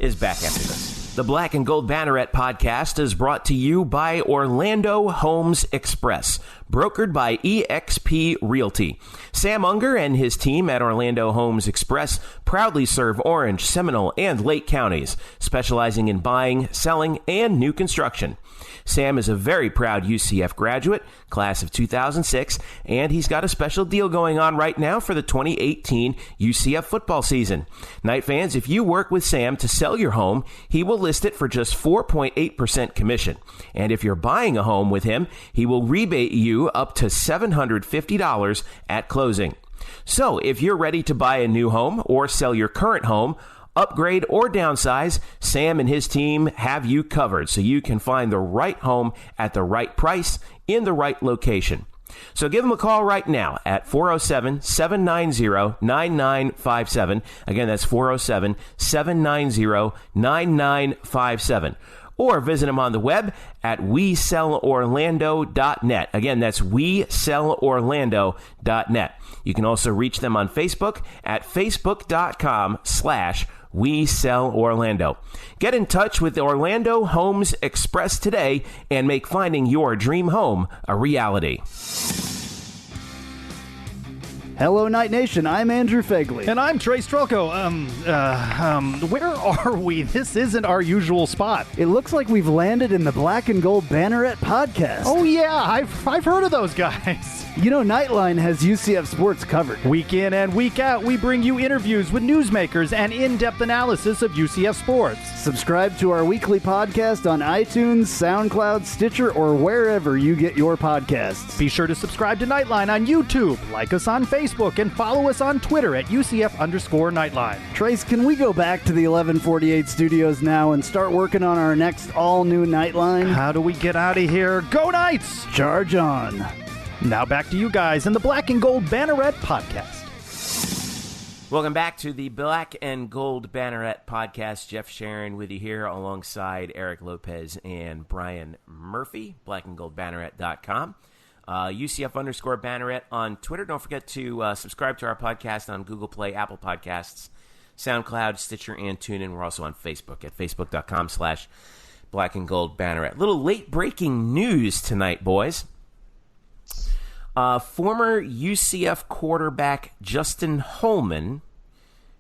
is back after this. The Black and Gold Banneret Podcast is brought to you by Orlando Homes Express, brokered by eXp Realty. Sam Unger and his team at Orlando Homes Express proudly serve Orange, Seminole, and Lake counties, specializing in buying, selling, and new construction. Sam is a very proud UCF graduate, class of 2006, and he's got a special deal going on right now for the 2018 UCF football season. Night fans, if you work with Sam to sell your home, he will list it for just 4.8% commission. And if you're buying a home with him, he will rebate you up to $750 at closing. So if you're ready to buy a new home or sell your current home, upgrade or downsize, Sam and his team have you covered so you can find the right home at the right price in the right location. So give them a call right now at 407-790-9957. Again, that's 407-790-9957. Or visit them on the web at WeSellOrlando.net. Again, that's WeSellOrlando.net. You can also reach them on Facebook at Facebook.com/WeSellOrlando. Get in touch with Orlando Homes Express today and make finding your dream home a reality. Hello, Night Nation. I'm Andrew Fegley. And I'm Trey Strelko. Where are we? This isn't our usual spot. It looks like we've landed in the Black and Gold Banneret Podcast. Oh, yeah. I've heard of those guys. You know, Nightline has UCF sports covered. Week in and week out, we bring you interviews with newsmakers and in-depth analysis of UCF sports. Subscribe to our weekly podcast on iTunes, SoundCloud, Stitcher, or wherever you get your podcasts. Be sure to subscribe to Nightline on YouTube, like us on Facebook, and follow us on Twitter at UCF_Nightline. Trace, can we go back to the 1148 studios now and start working on our next all-new Nightline? How do we get out of here? Go Knights! Charge on. Now back to you guys in the Black and Gold Banneret Podcast. Welcome back to the Black and Gold Banneret Podcast. Jeff Sharon with you here alongside Eric Lopez and Brian Murphy, blackandgoldbanneret.com. UCF_Banneret on Twitter. Don't forget to subscribe to our podcast on Google Play, Apple Podcasts, SoundCloud, Stitcher, and TuneIn. We're also on Facebook at facebook.com/blackandgoldbanneret. Little late breaking news tonight, boys. Former UCF quarterback Justin Holman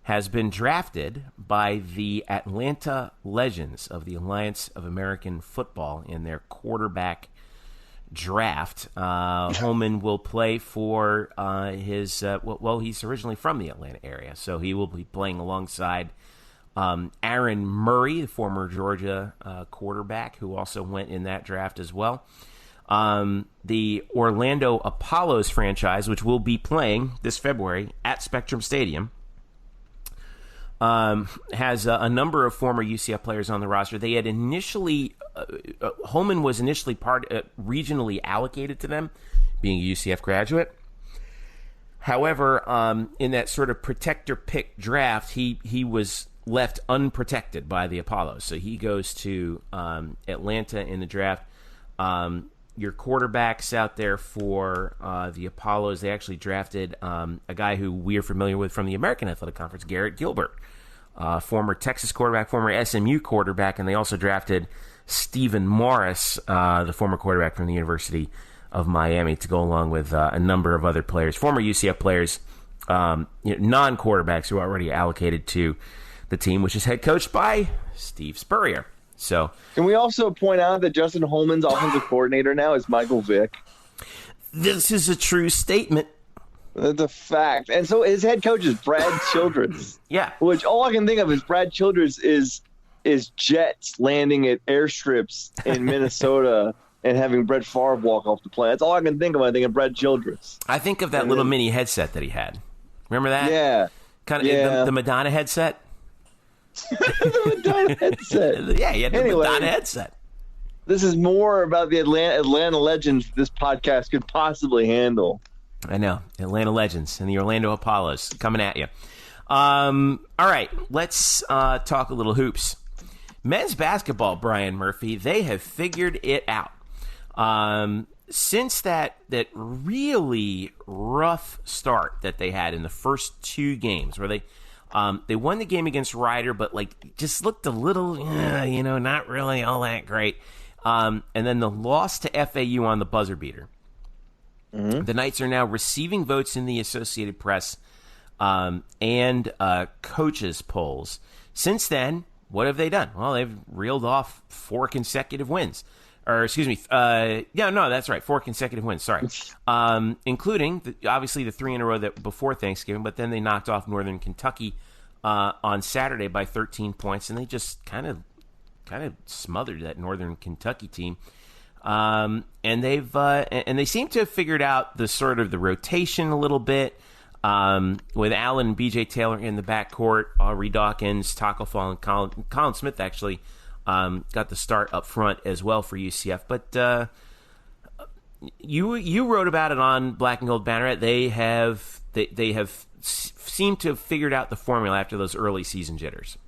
has been drafted by the Atlanta Legends of the Alliance of American Football in their quarterback draft. Holman will play for he's originally from the Atlanta area, so he will be playing alongside Aaron Murray, the former Georgia quarterback, who also went in that draft as well. The Orlando Apollos franchise, which will be playing this February at Spectrum Stadium, has a number of former UCF players on the roster. They had initially, Holman was initially regionally allocated to them, being a UCF graduate. However, in that sort of protector pick draft, he was left unprotected by the Apollos. So he goes to Atlanta in the draft. Your quarterbacks out there for the Apollos, they actually drafted a guy who we are familiar with from the American Athletic Conference, Garrett Gilbert, former Texas quarterback, former SMU quarterback, and they also drafted Stephen Morris, the former quarterback from the University of Miami, to go along with a number of other players, former UCF players, non-quarterbacks who are already allocated to the team, which is head coached by Steve Spurrier. So, can we also point out that Justin Holman's offensive coordinator now is Michael Vick? This is a true statement. That's a fact. And so his head coach is Brad Childress. Yeah. Which all I can think of is Brad Childress is jets landing at airstrips in Minnesota and having Brett Favre walk off the plane. That's all I can think of when I think of Brad Childress. I think of that little mini headset that he had. Remember that? Yeah. Kind of the Madonna headset. The Madonna headset. Yeah, he had the Madonna headset. This is more about the Atlanta Legends this podcast could possibly handle. I know. Atlanta Legends and the Orlando Apollos coming at you. All right, let's talk a little hoops. Men's basketball, Brian Murphy, they have figured it out. Since that really rough start that they had in the first two games, where they won the game against Rider, but just looked a little, not really all that great. And then the loss to FAU on the buzzer beater. Mm-hmm. The Knights are now receiving votes in the Associated Press and coaches polls. Since then, what have they done? Well, they've reeled off 4 consecutive wins. Or, excuse me, that's right, 4 consecutive wins, sorry. Including, obviously, the 3 in a row that before Thanksgiving, but then they knocked off Northern Kentucky on Saturday by 13 points, and they just kind of smothered that Northern Kentucky team. And they seem to have figured out the sort of the rotation a little bit, with Allen and B.J. Taylor in the backcourt, Aubrey Dawkins, Taco Fall, and Colin Smith actually got the start up front as well for UCF. But you wrote about it on Black and Gold Banneret. They have seemed to have figured out the formula after those early season jitters.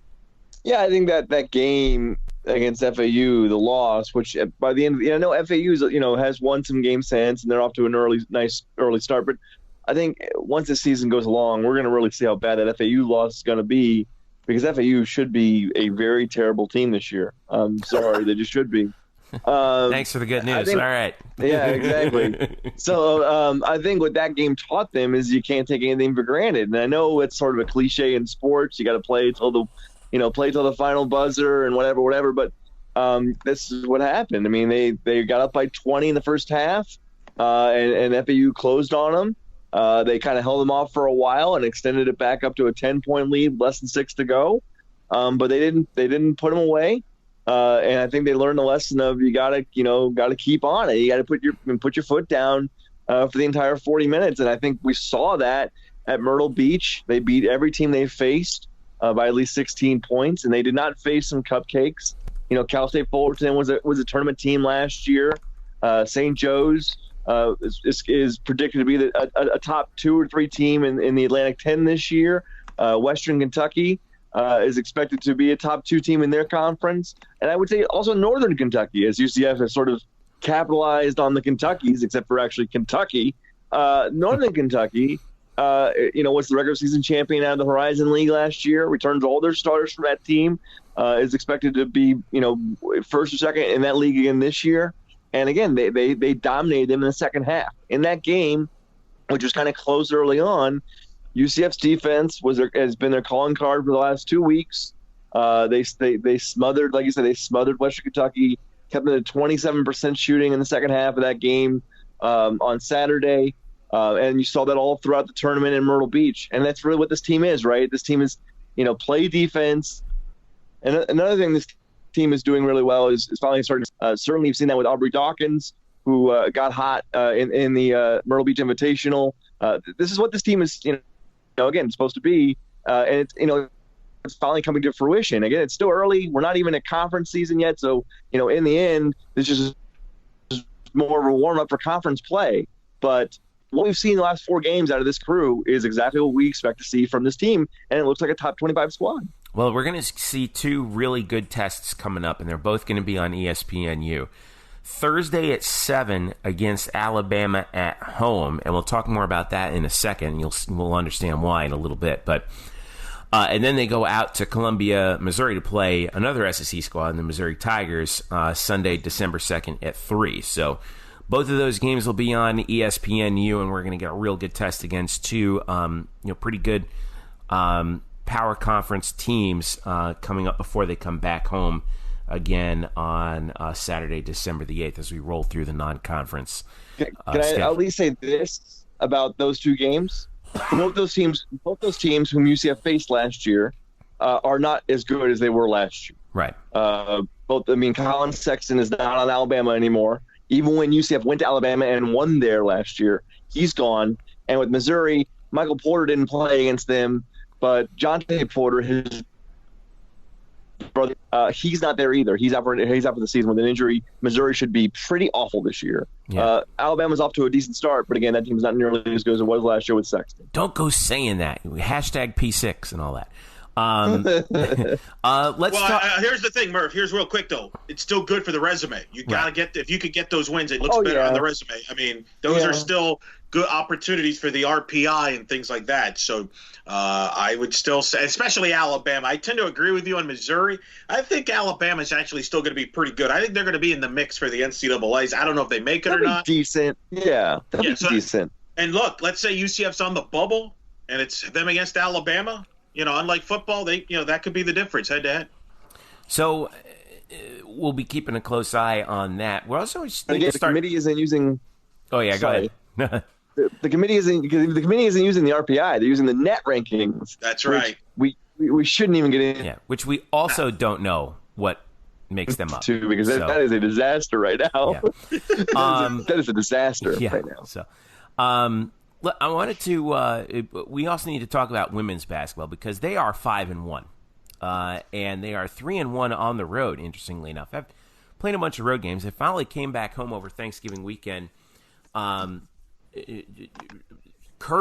Yeah, I think that game against FAU, the loss, which by the end, I know FAU has won some games since, and they're off to a nice early start. But I think once the season goes along, we're going to really see how bad that FAU loss is going to be, because FAU should be a very terrible team this year. I'm sorry, they just should be. Thanks for the good news. All right. Yeah, exactly. So I think what that game taught them is you can't take anything for granted. And I know it's sort of a cliche in sports. You got to play till the final buzzer and whatever. But this is what happened. I mean, they got up by 20 in the first half, and FAU closed on them. They kind of held them off for a while and extended it back up to a 10-point lead, less than 6 to go. But they didn't put them away. And I think they learned the lesson of you gotta keep on it. You gotta put your foot down for the entire 40 minutes. And I think we saw that at Myrtle Beach. They beat every team they faced by at least 16 points, and they did not face some cupcakes. Cal State Fullerton was a tournament team last year. St. Joe's is predicted to be a top 2 or 3 team in the Atlantic 10 this year. Western Kentucky is expected to be a top 2 team in their conference. And I would say also Northern Kentucky, as UCF has sort of capitalized on the Kentuckies, except for actually Kentucky. Northern Kentucky, was the regular season champion out of the Horizon League last year, returns all their starters from that team, is expected to be, first or second in that league again this year. And again, they dominated them in the second half. In that game, which was kind of close early on, UCF's defense has been their calling card for the last 2 weeks. They smothered, like you said, Western Kentucky, kept them at 27% shooting in the second half of that game on Saturday. And you saw that all throughout the tournament in Myrtle Beach. And that's really what this team is, right? This team is, play defense. And another thing this team is doing really well is finally starting. Certainly you've seen that with Aubrey Dawkins, who got hot in the Myrtle Beach Invitational. This is what this team is, again, supposed to be. And it's finally coming to fruition. Again, it's still early. We're not even at conference season yet. So, in the end, this is more of a warm-up for conference play. But what we've seen the last 4 games out of this crew is exactly what we expect to see from this team, and it looks like a top 25 squad. Well, we're going to see 2 really good tests coming up, and they're both going to be on ESPNU. Thursday at 7 against Alabama at home, and we'll talk more about that in a second. We'll understand why in a little bit. But and then they go out to Columbia, Missouri to play another SEC squad, the Missouri Tigers, Sunday, December 2nd at 3. So both of those games will be on ESPNU, and we're going to get a real good test against 2 pretty good power conference teams coming up before they come back home again on Saturday, December the 8th, as we roll through the non-conference. Can I at least say this about those 2 games? Both those teams whom UCF faced last year are not as good as they were last year. Right. Colin Sexton is not on Alabama anymore. Even when UCF went to Alabama and won there last year, he's gone. And with Missouri, Michael Porter didn't play against them, but Jonte Porter has brother, he's not there either. He's out for the season with an injury. Missouri should be pretty awful this year. Yeah. Alabama's off to a decent start, but again, that team's not nearly as good as it was last year with Sexton. Don't go saying that. Hashtag P6 and all that. Let's talk. Here's the thing, Murph. Here's real quick though. It's still good for the resume. You gotta get, if you could get those wins, it looks better on the resume. I mean, those are still good opportunities for the RPI and things like that. So I would still say, especially Alabama. I tend to agree with you on Missouri. I think Alabama is actually still going to be pretty good. I think they're going to be in the mix for the NCAAs. I don't know if they make it or not. Decent, yeah, that'd be decent. And look, let's say UCF's on the bubble, and it's them against Alabama. Unlike football, that could be the difference head to head. So we'll be keeping a close eye on that. We're also the committee isn't using. Oh yeah, go ahead. The committee isn't using the RPI. They're using the net rankings. That's right. We shouldn't even get in. Yeah, which we also don't know what makes them up too, because that is a disaster right now. Yeah. That is a disaster right now. So. I wanted to. We also need to talk about women's basketball because they are 5-1, and they are 3-1 on the road. Interestingly enough, I've played a bunch of road games. They finally came back home over Thanksgiving weekend. Curb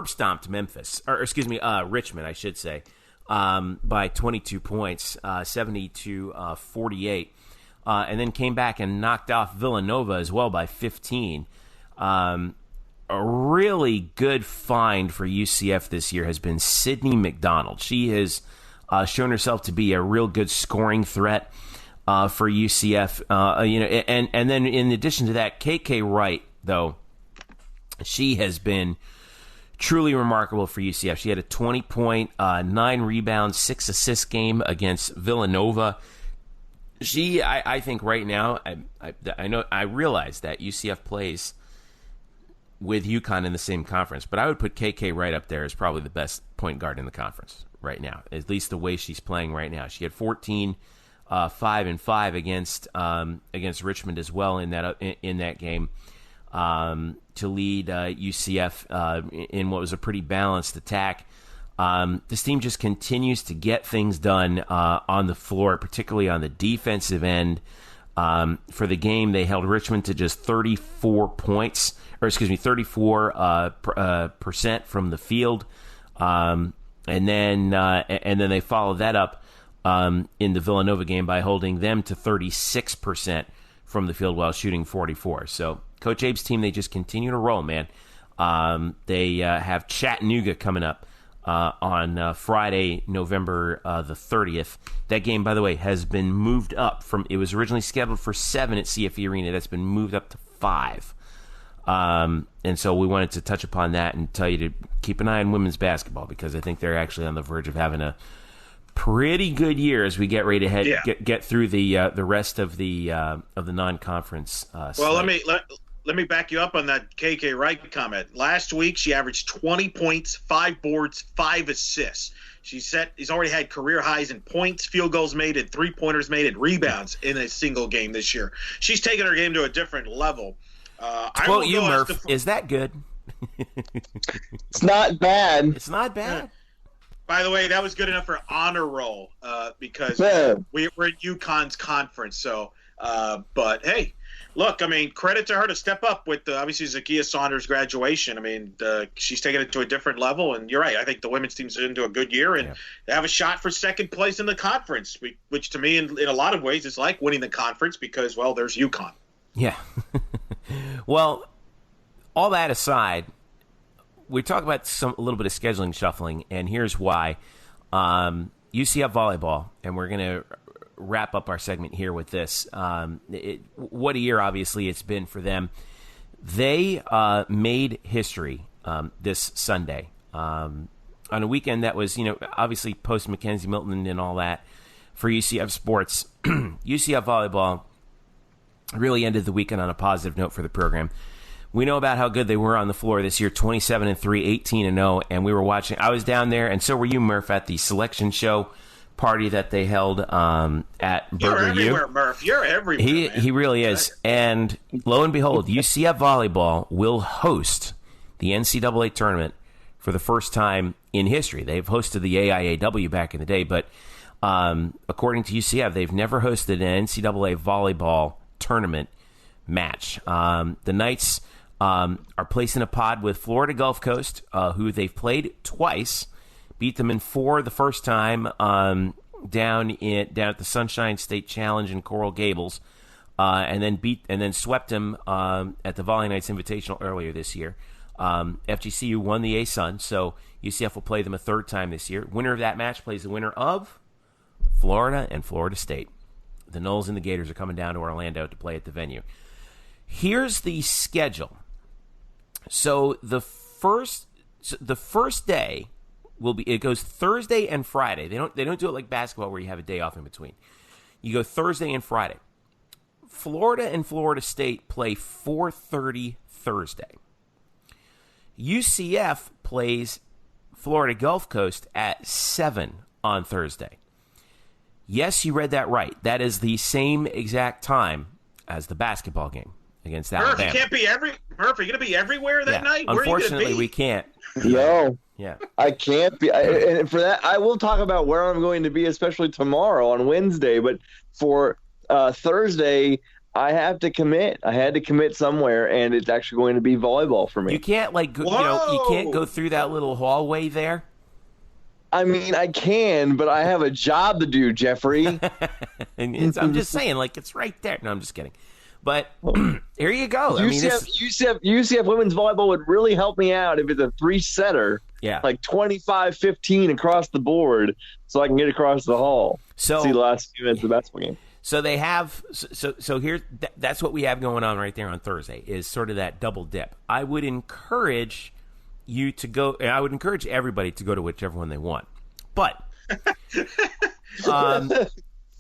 stomped Richmond, I should say, by 22 points, 70-48, and then came back and knocked off Villanova as well by 15. A really good find for UCF this year has been Sydney McDonald. She has shown herself to be a real good scoring threat for UCF. And then in addition to that, KK Wright, though, she has been truly remarkable for UCF. She had a 20-point, 9 rebounds, 6 assist game against Villanova. I think right now, I realize that UCF plays with UConn in the same conference, but I would put KK right up there as probably the best point guard in the conference right now, at least the way she's playing right now. She had 14, 5-5 against Richmond as well in that game to lead UCF in what was a pretty balanced attack. This team just continues to get things done on the floor, particularly on the defensive end. For the game, they held Richmond to just 34% from the field, and then they followed that up in the Villanova game by holding them to 36% from the field while shooting 44%. So Coach Abe's team, they just continue to roll, man. They have Chattanooga coming up on Friday, November the 30th. That game, by the way, has been moved up from, it was originally scheduled for 7 at CFE Arena. That's been moved up to 5. And so we wanted to touch upon that and tell you to keep an eye on women's basketball because I think they're actually on the verge of having a pretty good year as we get ready to get through the rest of the non-conference. Well, let me back you up on that KK Wright comment. Last week, she averaged 20 points, 5 boards, 5 assists. He's already had career highs in points, field goals made, and 3-pointers made, and rebounds in a single game this year. She's taken her game to a different level. Quote you, Murph. Is that good? It's not bad. It's not bad. By the way, that was good enough for honor roll because we're in UConn's conference. So, but hey. Look, I mean, credit to her to step up with obviously Zakiya Saunders' graduation. I mean, she's taken it to a different level, and you're right. I think the women's team's into a good year, and they have a shot for second place in the conference, which to me, in a lot of ways, is like winning the conference because, well, there's UConn. Yeah. Well, all that aside, we talk about a little bit of scheduling shuffling, and here's why. UCF Volleyball, and we're going to wrap up our segment here with this. What a year, obviously, it's been for them. They made history this Sunday on a weekend that was, obviously post McKenzie Milton and all that for UCF sports. UCF Volleyball really ended the weekend on a positive note for the program. We know about how good they were on the floor this year, 27-3, 18-0, and we were watching. I was down there, and so were you, Murph, at the selection show party that they held at Burger You're everywhere, Murph. You're everywhere. He really is. And lo and behold, UCF Volleyball will host the NCAA Tournament for the first time in history. They've hosted the AIAW back in the day, but according to UCF, they've never hosted an NCAA volleyball tournament match. The Knights are placed in a pod with Florida Gulf Coast, who they've played twice, beat them in 4 the first time down at the Sunshine State Challenge in Coral Gables, and then swept them at the Volley Knights Invitational earlier this year. FGCU won the A-Sun, so UCF will play them a 3rd time this year. Winner of that match plays the winner of Florida and Florida State. The Noles and the Gators are coming down to Orlando to play at the venue. Here's the schedule. So the first day it goes Thursday and Friday. They don't do it like basketball where you have a day off in between. You go Thursday and Friday. Florida and Florida State play 4:30 Thursday. UCF plays Florida Gulf Coast at 7 on Thursday. Yes, you read that right. That is the same exact time as the basketball game against Alabama. Murph, you can't be Murph, are you going to be everywhere that night? Where Unfortunately, are you we can't. No. Yeah. I can't be. And for that, I will talk about where I'm going to be, especially tomorrow on Wednesday. But for Thursday, I have to commit. I had to commit somewhere, and it's actually going to be volleyball for me. You can't you can't go through that little hallway there. I mean, I can, but I have a job to do, Jeffrey. And I'm just saying, it's right there. No, I'm just kidding. But here you go. UCF women's volleyball would really help me out if it's a 3-setter. Yeah. 25-15 across the board, so I can get across the hall. See the last few minutes of the basketball game. So they have so here that's what we have going on right there on Thursday is sort of that double dip. I would encourage you to go. I would encourage everybody to go to whichever one they want, but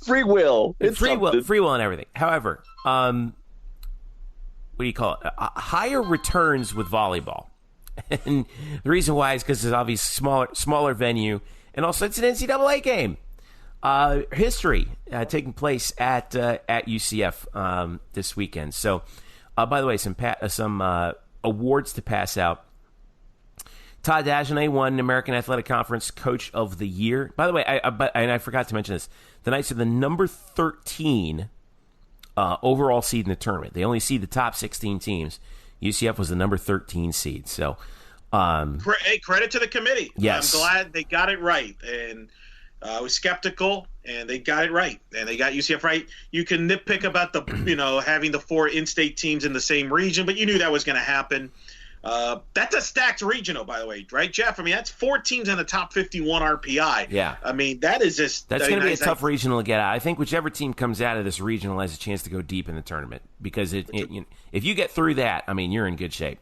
free will, free will, and everything. However, what do you call it? Higher returns with volleyball, and the reason why is because it's obviously smaller venue, and also it's an NCAA game. History taking place at UCF this weekend. So, by the way, some awards to pass out. Todd Dagenais won American Athletic Conference Coach of the Year. By the way, I forgot to mention this. The Knights are the number 13 overall seed in the tournament. They only seed the top 16 teams. UCF was the number 13 seed. So, hey, credit to the committee. Yes. I'm glad they got it right. And I was skeptical, and they got it right, and they got UCF right. You can nitpick about the, having the 4 in-state teams in the same region, but you knew that was going to happen. That's a stacked regional, by the way, right, Jeff? I mean, that's 4 teams in the top 51 RPI. Yeah. I mean, that is just that's going to be a tough regional to get out. I think whichever team comes out of this regional has a chance to go deep in the tournament because if you get through that, I mean, you're in good shape.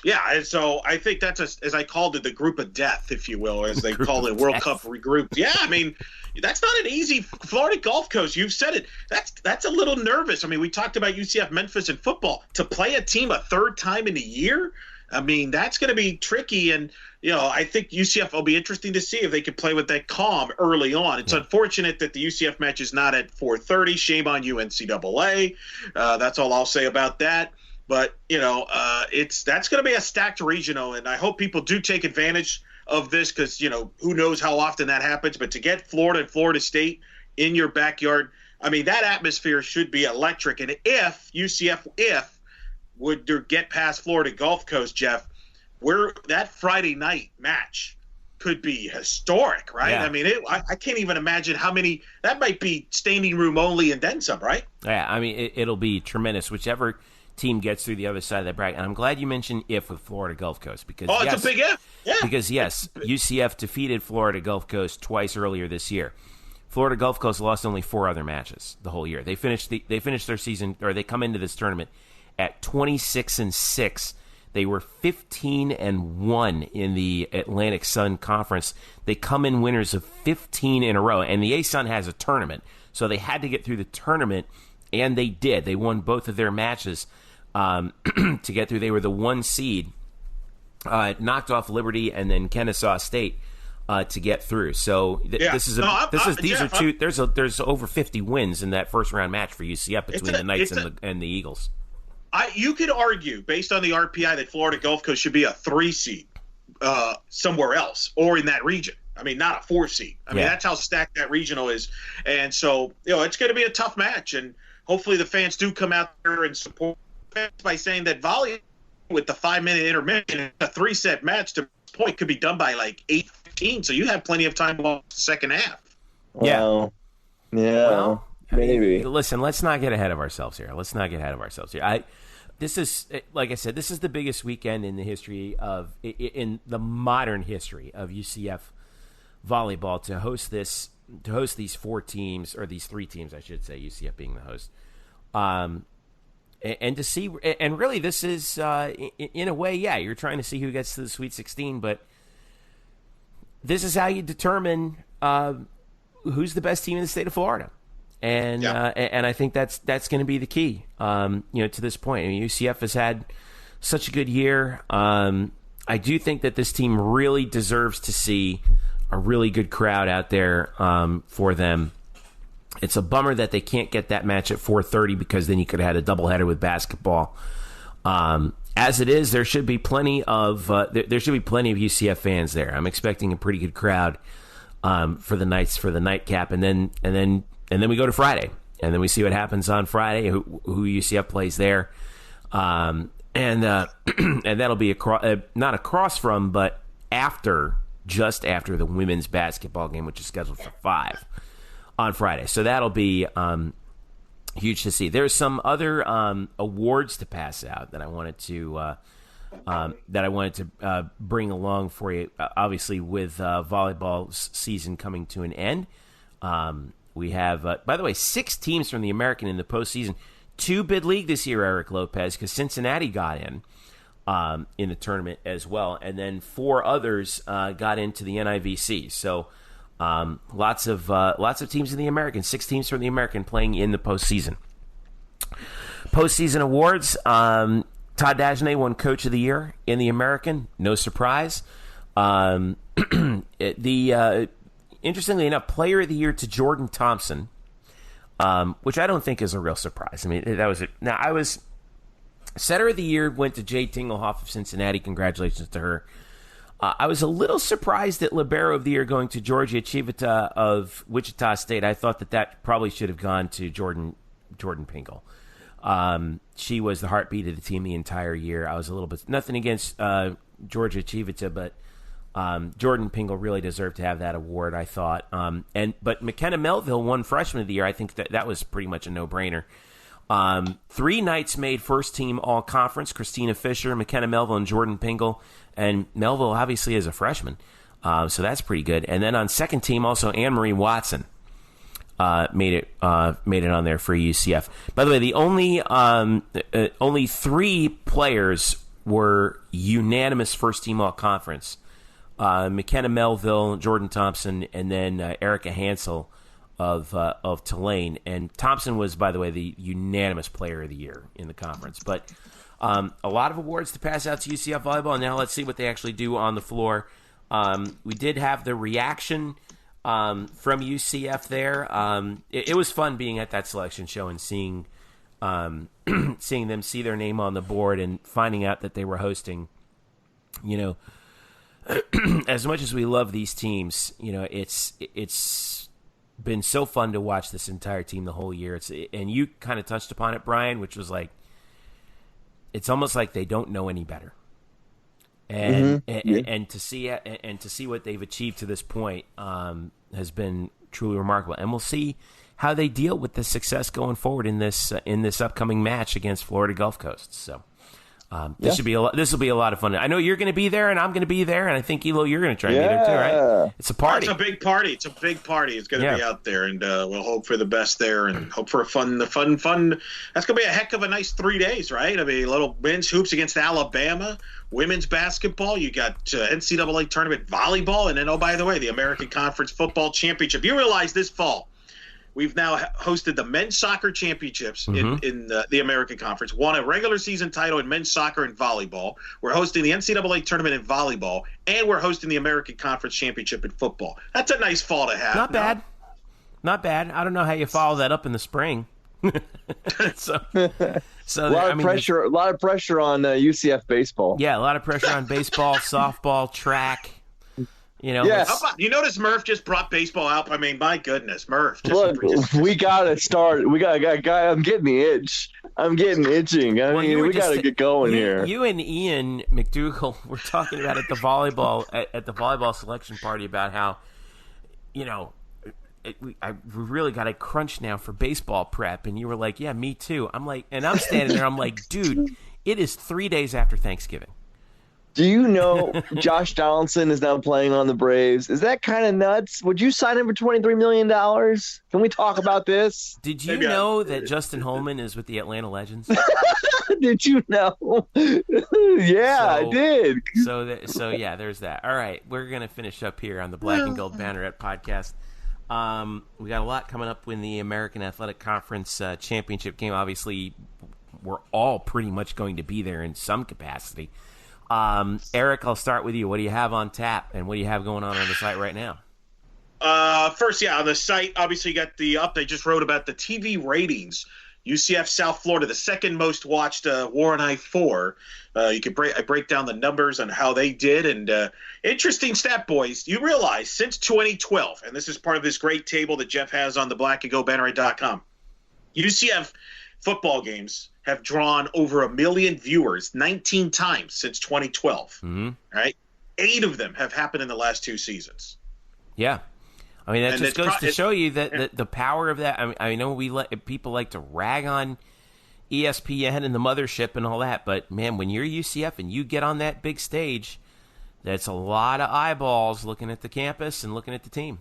Yeah, and so I think that's as I called it, the group of death, if you will, as they call it, World Cup regrouped. Yeah, I mean, that's not an easy Florida Gulf Coast. You've said it. That's a little nervous. I mean, we talked about UCF Memphis in football. To play a team a 3rd time in a year, I mean, that's going to be tricky. And, I think UCF will be interesting to see if they can play with that calm early on. It's unfortunate that the UCF match is not at 4:30. Shame on you, NCAA. That's all I'll say about that. But, that's going to be a stacked regional, and I hope people do take advantage of this because, who knows how often that happens. But to get Florida and Florida State in your backyard, I mean, that atmosphere should be electric. And if UCF would get past Florida Gulf Coast, Jeff, that Friday night match could be historic, right? Yeah. I mean, I can't even imagine how many – that might be standing room only and then some, right? Yeah, I mean, it'll be tremendous, whichever – team gets through the other side of that bracket. And I'm glad you mentioned if with Florida Gulf Coast because it's a big if. Yeah. Because yes, UCF defeated Florida Gulf Coast twice earlier this year. Florida Gulf Coast lost only 4 other matches the whole year. They finished their season, or they come into this tournament at 26-6. They were 15-1 in the Atlantic Sun Conference. They come in winners of 15 in a row, and the A-Sun has a tournament, so they had to get through the tournament, and they did. They won both of their matches. To get through, they were the 1 seed, knocked off Liberty and then Kennesaw State to get through. So there's over 50 wins in that first round match for UCF between the Knights and the Eagles. You could argue, based on the RPI, that Florida Gulf Coast should be a 3 seed somewhere else or in that region. I mean, not a 4 seed. I mean, that's how stacked that regional is. And so, it's going to be a tough match. And hopefully the fans do come out there and support by saying that volley with the 5-minute intermission, a 3-set match to point could be done by like 8:15. So you have plenty of time to watch the second half. Well, maybe. I mean, listen, let's not get ahead of ourselves here. This is, like I said, this is the biggest weekend in the history of, in the modern history of UCF volleyball to host these 4 teams, or these 3 teams, I should say, UCF being the host. And to see, and really this is, in a way, you're trying to see who gets to the Sweet 16, but this is how you determine who's the best team in the state of Florida. And I think that's going to be the key, to this point. I mean, UCF has had such a good year. I do think that this team really deserves to see a really good crowd out there for them. It's a bummer that they can't get that match at 4:30 because then you could have had a doubleheader with basketball. As it is, there should be plenty of UCF fans there. I'm expecting a pretty good crowd for the nightcap, and then we go to Friday, and then we see what happens on Friday. Who UCF plays there, and that'll be not across from, but just after the women's basketball game, which is scheduled for 5 on Friday. So that'll be huge to see. There's some other awards to pass out that I wanted to bring along for you. Obviously, with volleyball season coming to an end, we have, by the way, 6 teams from the American in the postseason. 2 bid league this year, Eric Lopez, because Cincinnati got in the tournament as well, and then 4 others got into the NIVC. So lots of teams in the American. 6 teams from the American playing in the postseason. Postseason awards. Todd Dagenais won Coach of the Year in the American. No surprise. Interestingly enough, Player of the Year to Jordan Thompson, which I don't think is a real surprise. I mean, that was it. Now, Setter of the Year went to Jade Tinglehoff of Cincinnati. Congratulations to her. I was a little surprised at Libero of the Year going to Georgia Chivita of Wichita State. I thought that probably should have gone to Jordan Pingle. She was the heartbeat of the team the entire year. I was a little bit, nothing against Georgia Chivita, but Jordan Pingle really deserved to have that award, I thought. But McKenna Melville won Freshman of the Year. I think that was pretty much a no-brainer. 3 Knights made first team all-conference: Christina Fisher, McKenna Melville, and Jordan Pingle. And Melville obviously is a freshman, so that's pretty good. And then on second team, also Anne-Marie Watson made it on there for UCF. By the way, the only 3 players were unanimous first team all-conference: McKenna Melville, Jordan Thompson, and then Erica Hansel of Tulane. And Thompson was, by the way, the unanimous Player of the Year in the conference. But a lot of awards to pass out to UCF volleyball. And now let's see what they actually do on the floor. We did have the reaction from UCF there. It was fun being at that selection show and seeing them see their name on the board and finding out that they were hosting. As much as we love these teams, it's been so fun to watch this entire team the whole year. And you kind of touched upon it, Brian, which was like, it's almost like they don't know any better. And to see what they've achieved to this point has been truly remarkable. And we'll see how they deal with the success going forward in this upcoming match against Florida Gulf Coast. So this will be a lot of fun. I know you're going to be there, and I'm going to be there, and I think Elo, you're going to try and be there too, right? It's a party. It's a big party. It's going to be out there, and we'll hope for the best there, and hope for fun. That's going to be a heck of a nice 3 days, right? I mean, little men's hoops against Alabama, women's basketball. You got NCAA Tournament volleyball, and then, oh, by the way, the American Conference Football Championship. You realize this fall, we've now hosted the men's soccer championships in the American Conference, won a regular season title in men's soccer and volleyball. We're hosting the NCAA Tournament in volleyball, and we're hosting the American Conference championship in football. That's a nice fall to have. Not bad. I don't know how you follow that up in the spring. so a lot of pressure on UCF baseball. Yeah, a lot of pressure on baseball, softball, track. You know, Yes. You notice Murph just brought baseball out? I mean, my goodness, Murph. Look, we got to start. I'm getting the itch. I'm getting itching. I mean, we got to get going here. You and Ian McDougall were talking about at the volleyball selection party about how, you know, we really got to crunch now for baseball prep. And you were like, yeah, me too. I'm like, and I'm standing there. I'm like, dude, it is 3 days after Thanksgiving. Do you know Josh Donaldson is now playing on the Braves? Is that kind of nuts? Would you sign him for $23 million? Can we talk about this? Did you know that Justin Holman is with the Atlanta Legends? Did you know? Yeah, I did. So yeah, there's that. All right, we're going to finish up here on the Black and Gold Banneret Podcast. We got a lot coming up in the American Athletic Conference championship game. Obviously, we're all pretty much going to be there in some capacity. Eric, I'll start with you. What do you have on tap, and what do you have going on the site right now? First, on the site, obviously you got the update. Just wrote about the TV ratings. UCF South Florida, the second most watched War and I-4. I break down the numbers on how they did. And interesting stat, boys. You realize since 2012, and this is part of this great table that Jeff has on the blackandgoldbanneret.com, UCF football games have drawn over 1 million viewers 19 times since 2012. Mm-hmm. Right? 8 of them have happened in the last 2 seasons. Yeah. I mean, that just goes to show you that the power of that. I know people like to rag on ESPN and the mothership and all that, but, man, when you're UCF and you get on that big stage, that's a lot of eyeballs looking at the campus and looking at the team.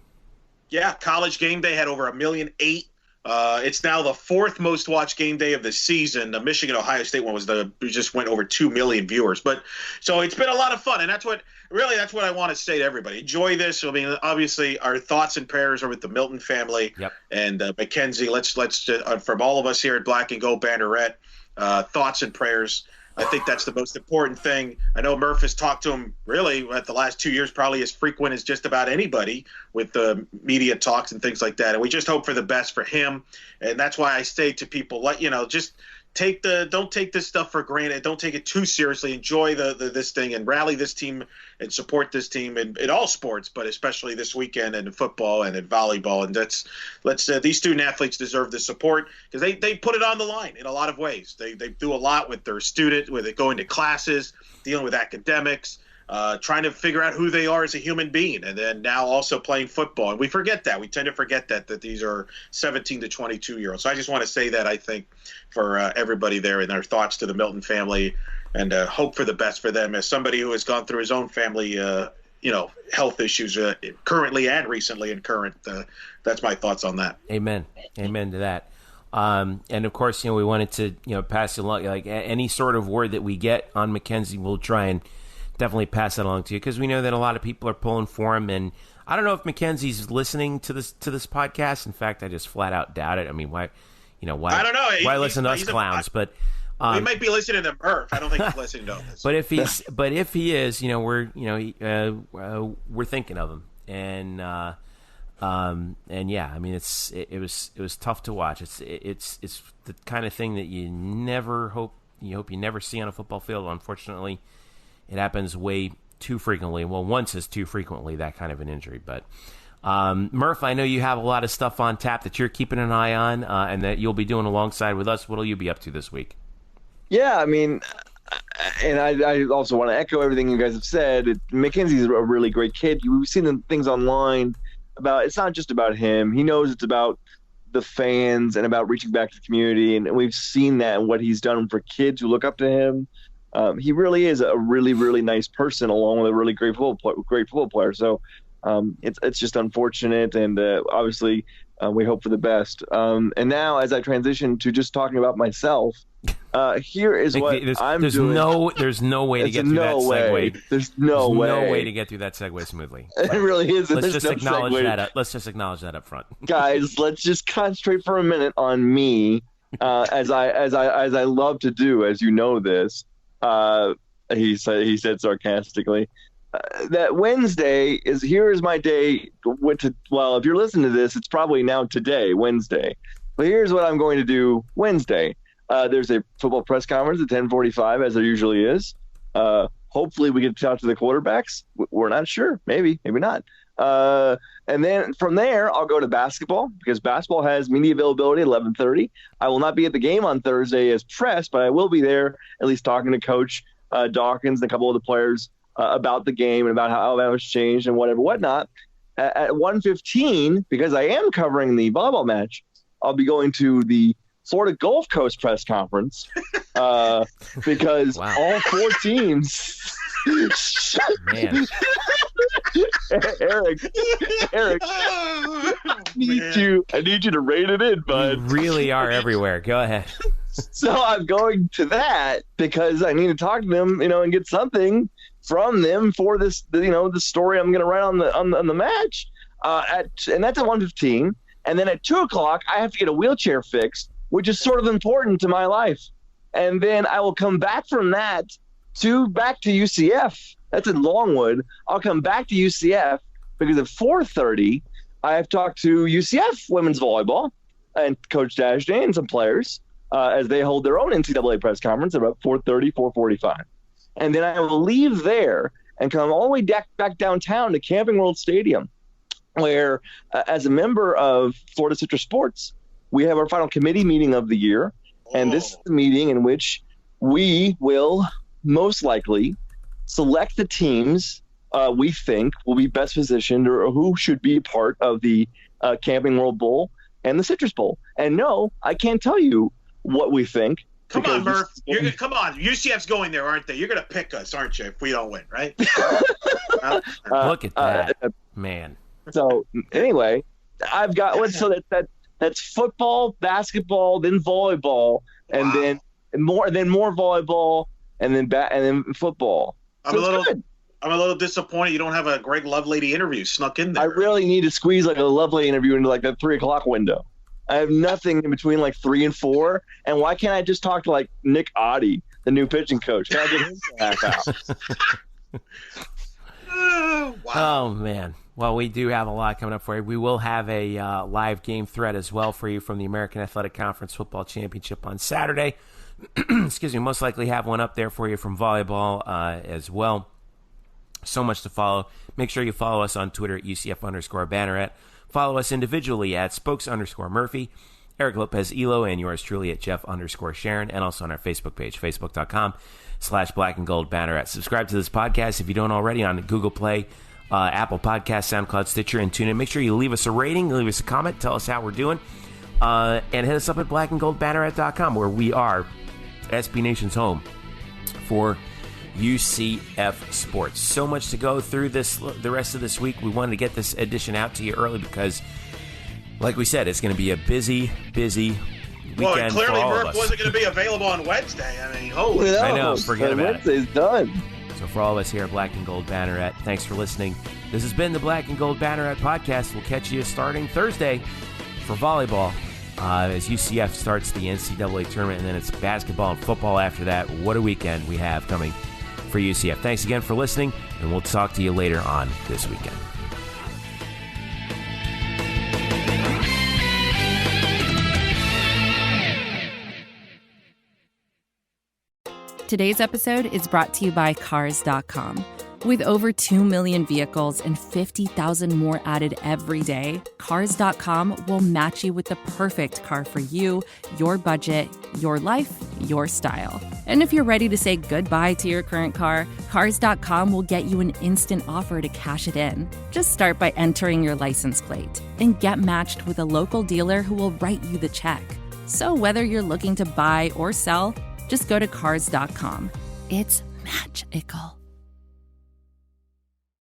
Yeah, College Game Day had over 1.8 million. It's now the 4th most watched game day of the season. The Michigan-Ohio State one just went over 2 million viewers. But so it's been a lot of fun, and that's what I want to say to everybody. Enjoy this. I mean, obviously, our thoughts and prayers are with the Milton family. Yep. And McKenzie. Let's from all of us here at Black and Gold Banneret, thoughts and prayers. I think that's the most important thing. I know Murph has talked to him really at the last 2 years, probably as frequent as just about anybody with the media talks and things like that. And we just hope for the best for him. And that's why I say to people, just don't take this stuff for granted. Don't take it too seriously. Enjoy this thing and rally this team and support this team in all sports, but especially this weekend and in football and in volleyball. And these student athletes deserve the support because they put it on the line in a lot of ways. They do a lot with their students, with it going to classes, dealing with academics, trying to figure out who they are as a human being, and then now also playing football. And we forget that. We tend to forget that these are 17 to 22-year-olds. So I just want to say that, I think, for everybody there, and our thoughts to the Milton family, and hope for the best for them. As somebody who has gone through his own family, health issues currently and recently and current, that's my thoughts on that. Amen. Amen to that. And of course, we wanted to, pass along, like any sort of word that we get on McKenzie, we'll try and definitely pass that along to you, because we know that a lot of people are pulling for him. And I don't know if McKenzie's listening to this podcast. In fact, I just flat out doubt it. I mean, why? I don't know. Why listen to us clowns? But he might be listening to Murph. I don't think he's listening to this. But if he is, we're thinking of him. And yeah, I mean, it was tough to watch. It's the kind of thing that you hope you never see on a football field. Unfortunately, it happens way too frequently. Well, once is too frequently, that kind of an injury. But Murph, I know you have a lot of stuff on tap that you're keeping an eye on, and that you'll be doing alongside with us. What will you be up to this week? Yeah, I mean, and I also want to echo everything you guys have said. McKenzie's a really great kid. We've seen the things online about, it's not just about him. He knows it's about the fans and about reaching back to the community, and we've seen that and what he's done for kids who look up to him. He really is a really, really nice person, along with a really great football player. So it's just unfortunate, and obviously we hope for the best. And now, as I transition to just talking about myself, here is what I'm doing. There's no way to get through that segue. There's no way to get through that segue smoothly. It really isn't. Let's just acknowledge that. Let's just acknowledge that up front, guys. Let's just concentrate for a minute on me, as I love to do, as you know this. He said sarcastically, that Wednesday is my day. Well, if you're listening to this, it's probably now today, Wednesday. But here's what I'm going to do Wednesday. There's a football press conference at 10:45, as there usually is. Hopefully we get to talk to the quarterbacks. We're not sure. Maybe not. And then from there, I'll go to basketball because basketball has media availability at 11:30. I will not be at the game on Thursday as press, but I will be there at least talking to Coach Dawkins and a couple of the players about the game and about how Alabama's changed and whatnot. At 1:15, because I am covering the volleyball match, I'll be going to the Florida Gulf Coast press conference because all 4 teams. Man. Eric, I need you to rein it in, bud. You really are everywhere. Go ahead. So I'm going to that because I need to talk to them, and get something from them for this, the story I'm going to write on the match. And that's at 1:15. And then at 2:00, I have to get a wheelchair fixed, which is sort of important to my life. And then I will come back from that back to UCF. That's in Longwood. I'll come back to UCF because at 4:30, I have talked to UCF women's volleyball and Coach Dashday and some players as they hold their own NCAA press conference at about 4:30, 4:45. And then I will leave there and come all the way back downtown to Camping World Stadium, where as a member of Florida Citrus Sports, we have our final committee meeting of the year. And this is the meeting in which we will most likely select the teams we think will be best positioned or who should be part of the Camping World Bowl and the Citrus Bowl. And no, I can't tell you what we think. Come on, Murph. Come on. UCF's going there, aren't they? You're going to pick us, aren't you, if we don't win, right? Look at that, man. So anyway, I've got that's football, basketball, then volleyball, and then more volleyball, and then football. I'm a little disappointed you don't have a Greg Lovelady interview snuck in there. I really need to squeeze like a Lovelady interview into like that 3:00 window. I have nothing in between like 3 and 4. And why can't I just talk to like Nick Oddie, the new pitching coach? Can I get him to back out? Oh, man. Well, we do have a lot coming up for you. We will have a live game thread as well for you from the American Athletic Conference Football Championship on Saturday. Excuse me. Most likely have one up there for you from volleyball as well. So much to follow. Make sure you follow us on Twitter at UCF_Banneret. Follow us individually at Spokes_Murphy, Eric Lopez Elo, and yours truly at Jeff_Sharon, and also on our Facebook page, Facebook.com/Black and Gold Banneret. Subscribe to this podcast if you don't already on Google Play, Apple Podcasts, SoundCloud, Stitcher, and TuneIn. Make sure you leave us a rating, leave us a comment, tell us how we're doing, and hit us up at blackandgoldbanneret.com, where we are SB Nation's home for UCF Sports. So much to go through the rest of this week. We wanted to get this edition out to you early because, like we said, it's going to be a busy weekend. Well, clearly for all Murph of us. wasn't going to be available on Wednesday. I mean, holy. I know, forget about it. Wednesday's done. So for all of us here at Black and Gold Banneret, thanks for listening. This has been the Black and Gold Banneret Podcast. We'll catch you starting Thursday for volleyball as UCF starts the NCAA Tournament, and then it's basketball and football after that. What a weekend we have coming for UCF. Thanks again for listening, and we'll talk to you later on this weekend. Today's episode is brought to you by Cars.com. With over 2 million vehicles and 50,000 more added every day, Cars.com will match you with the perfect car for you, your budget, your life, your style. And if you're ready to say goodbye to your current car, Cars.com will get you an instant offer to cash it in. Just start by entering your license plate and get matched with a local dealer who will write you the check. So whether you're looking to buy or sell, just go to Cars.com. It's magical.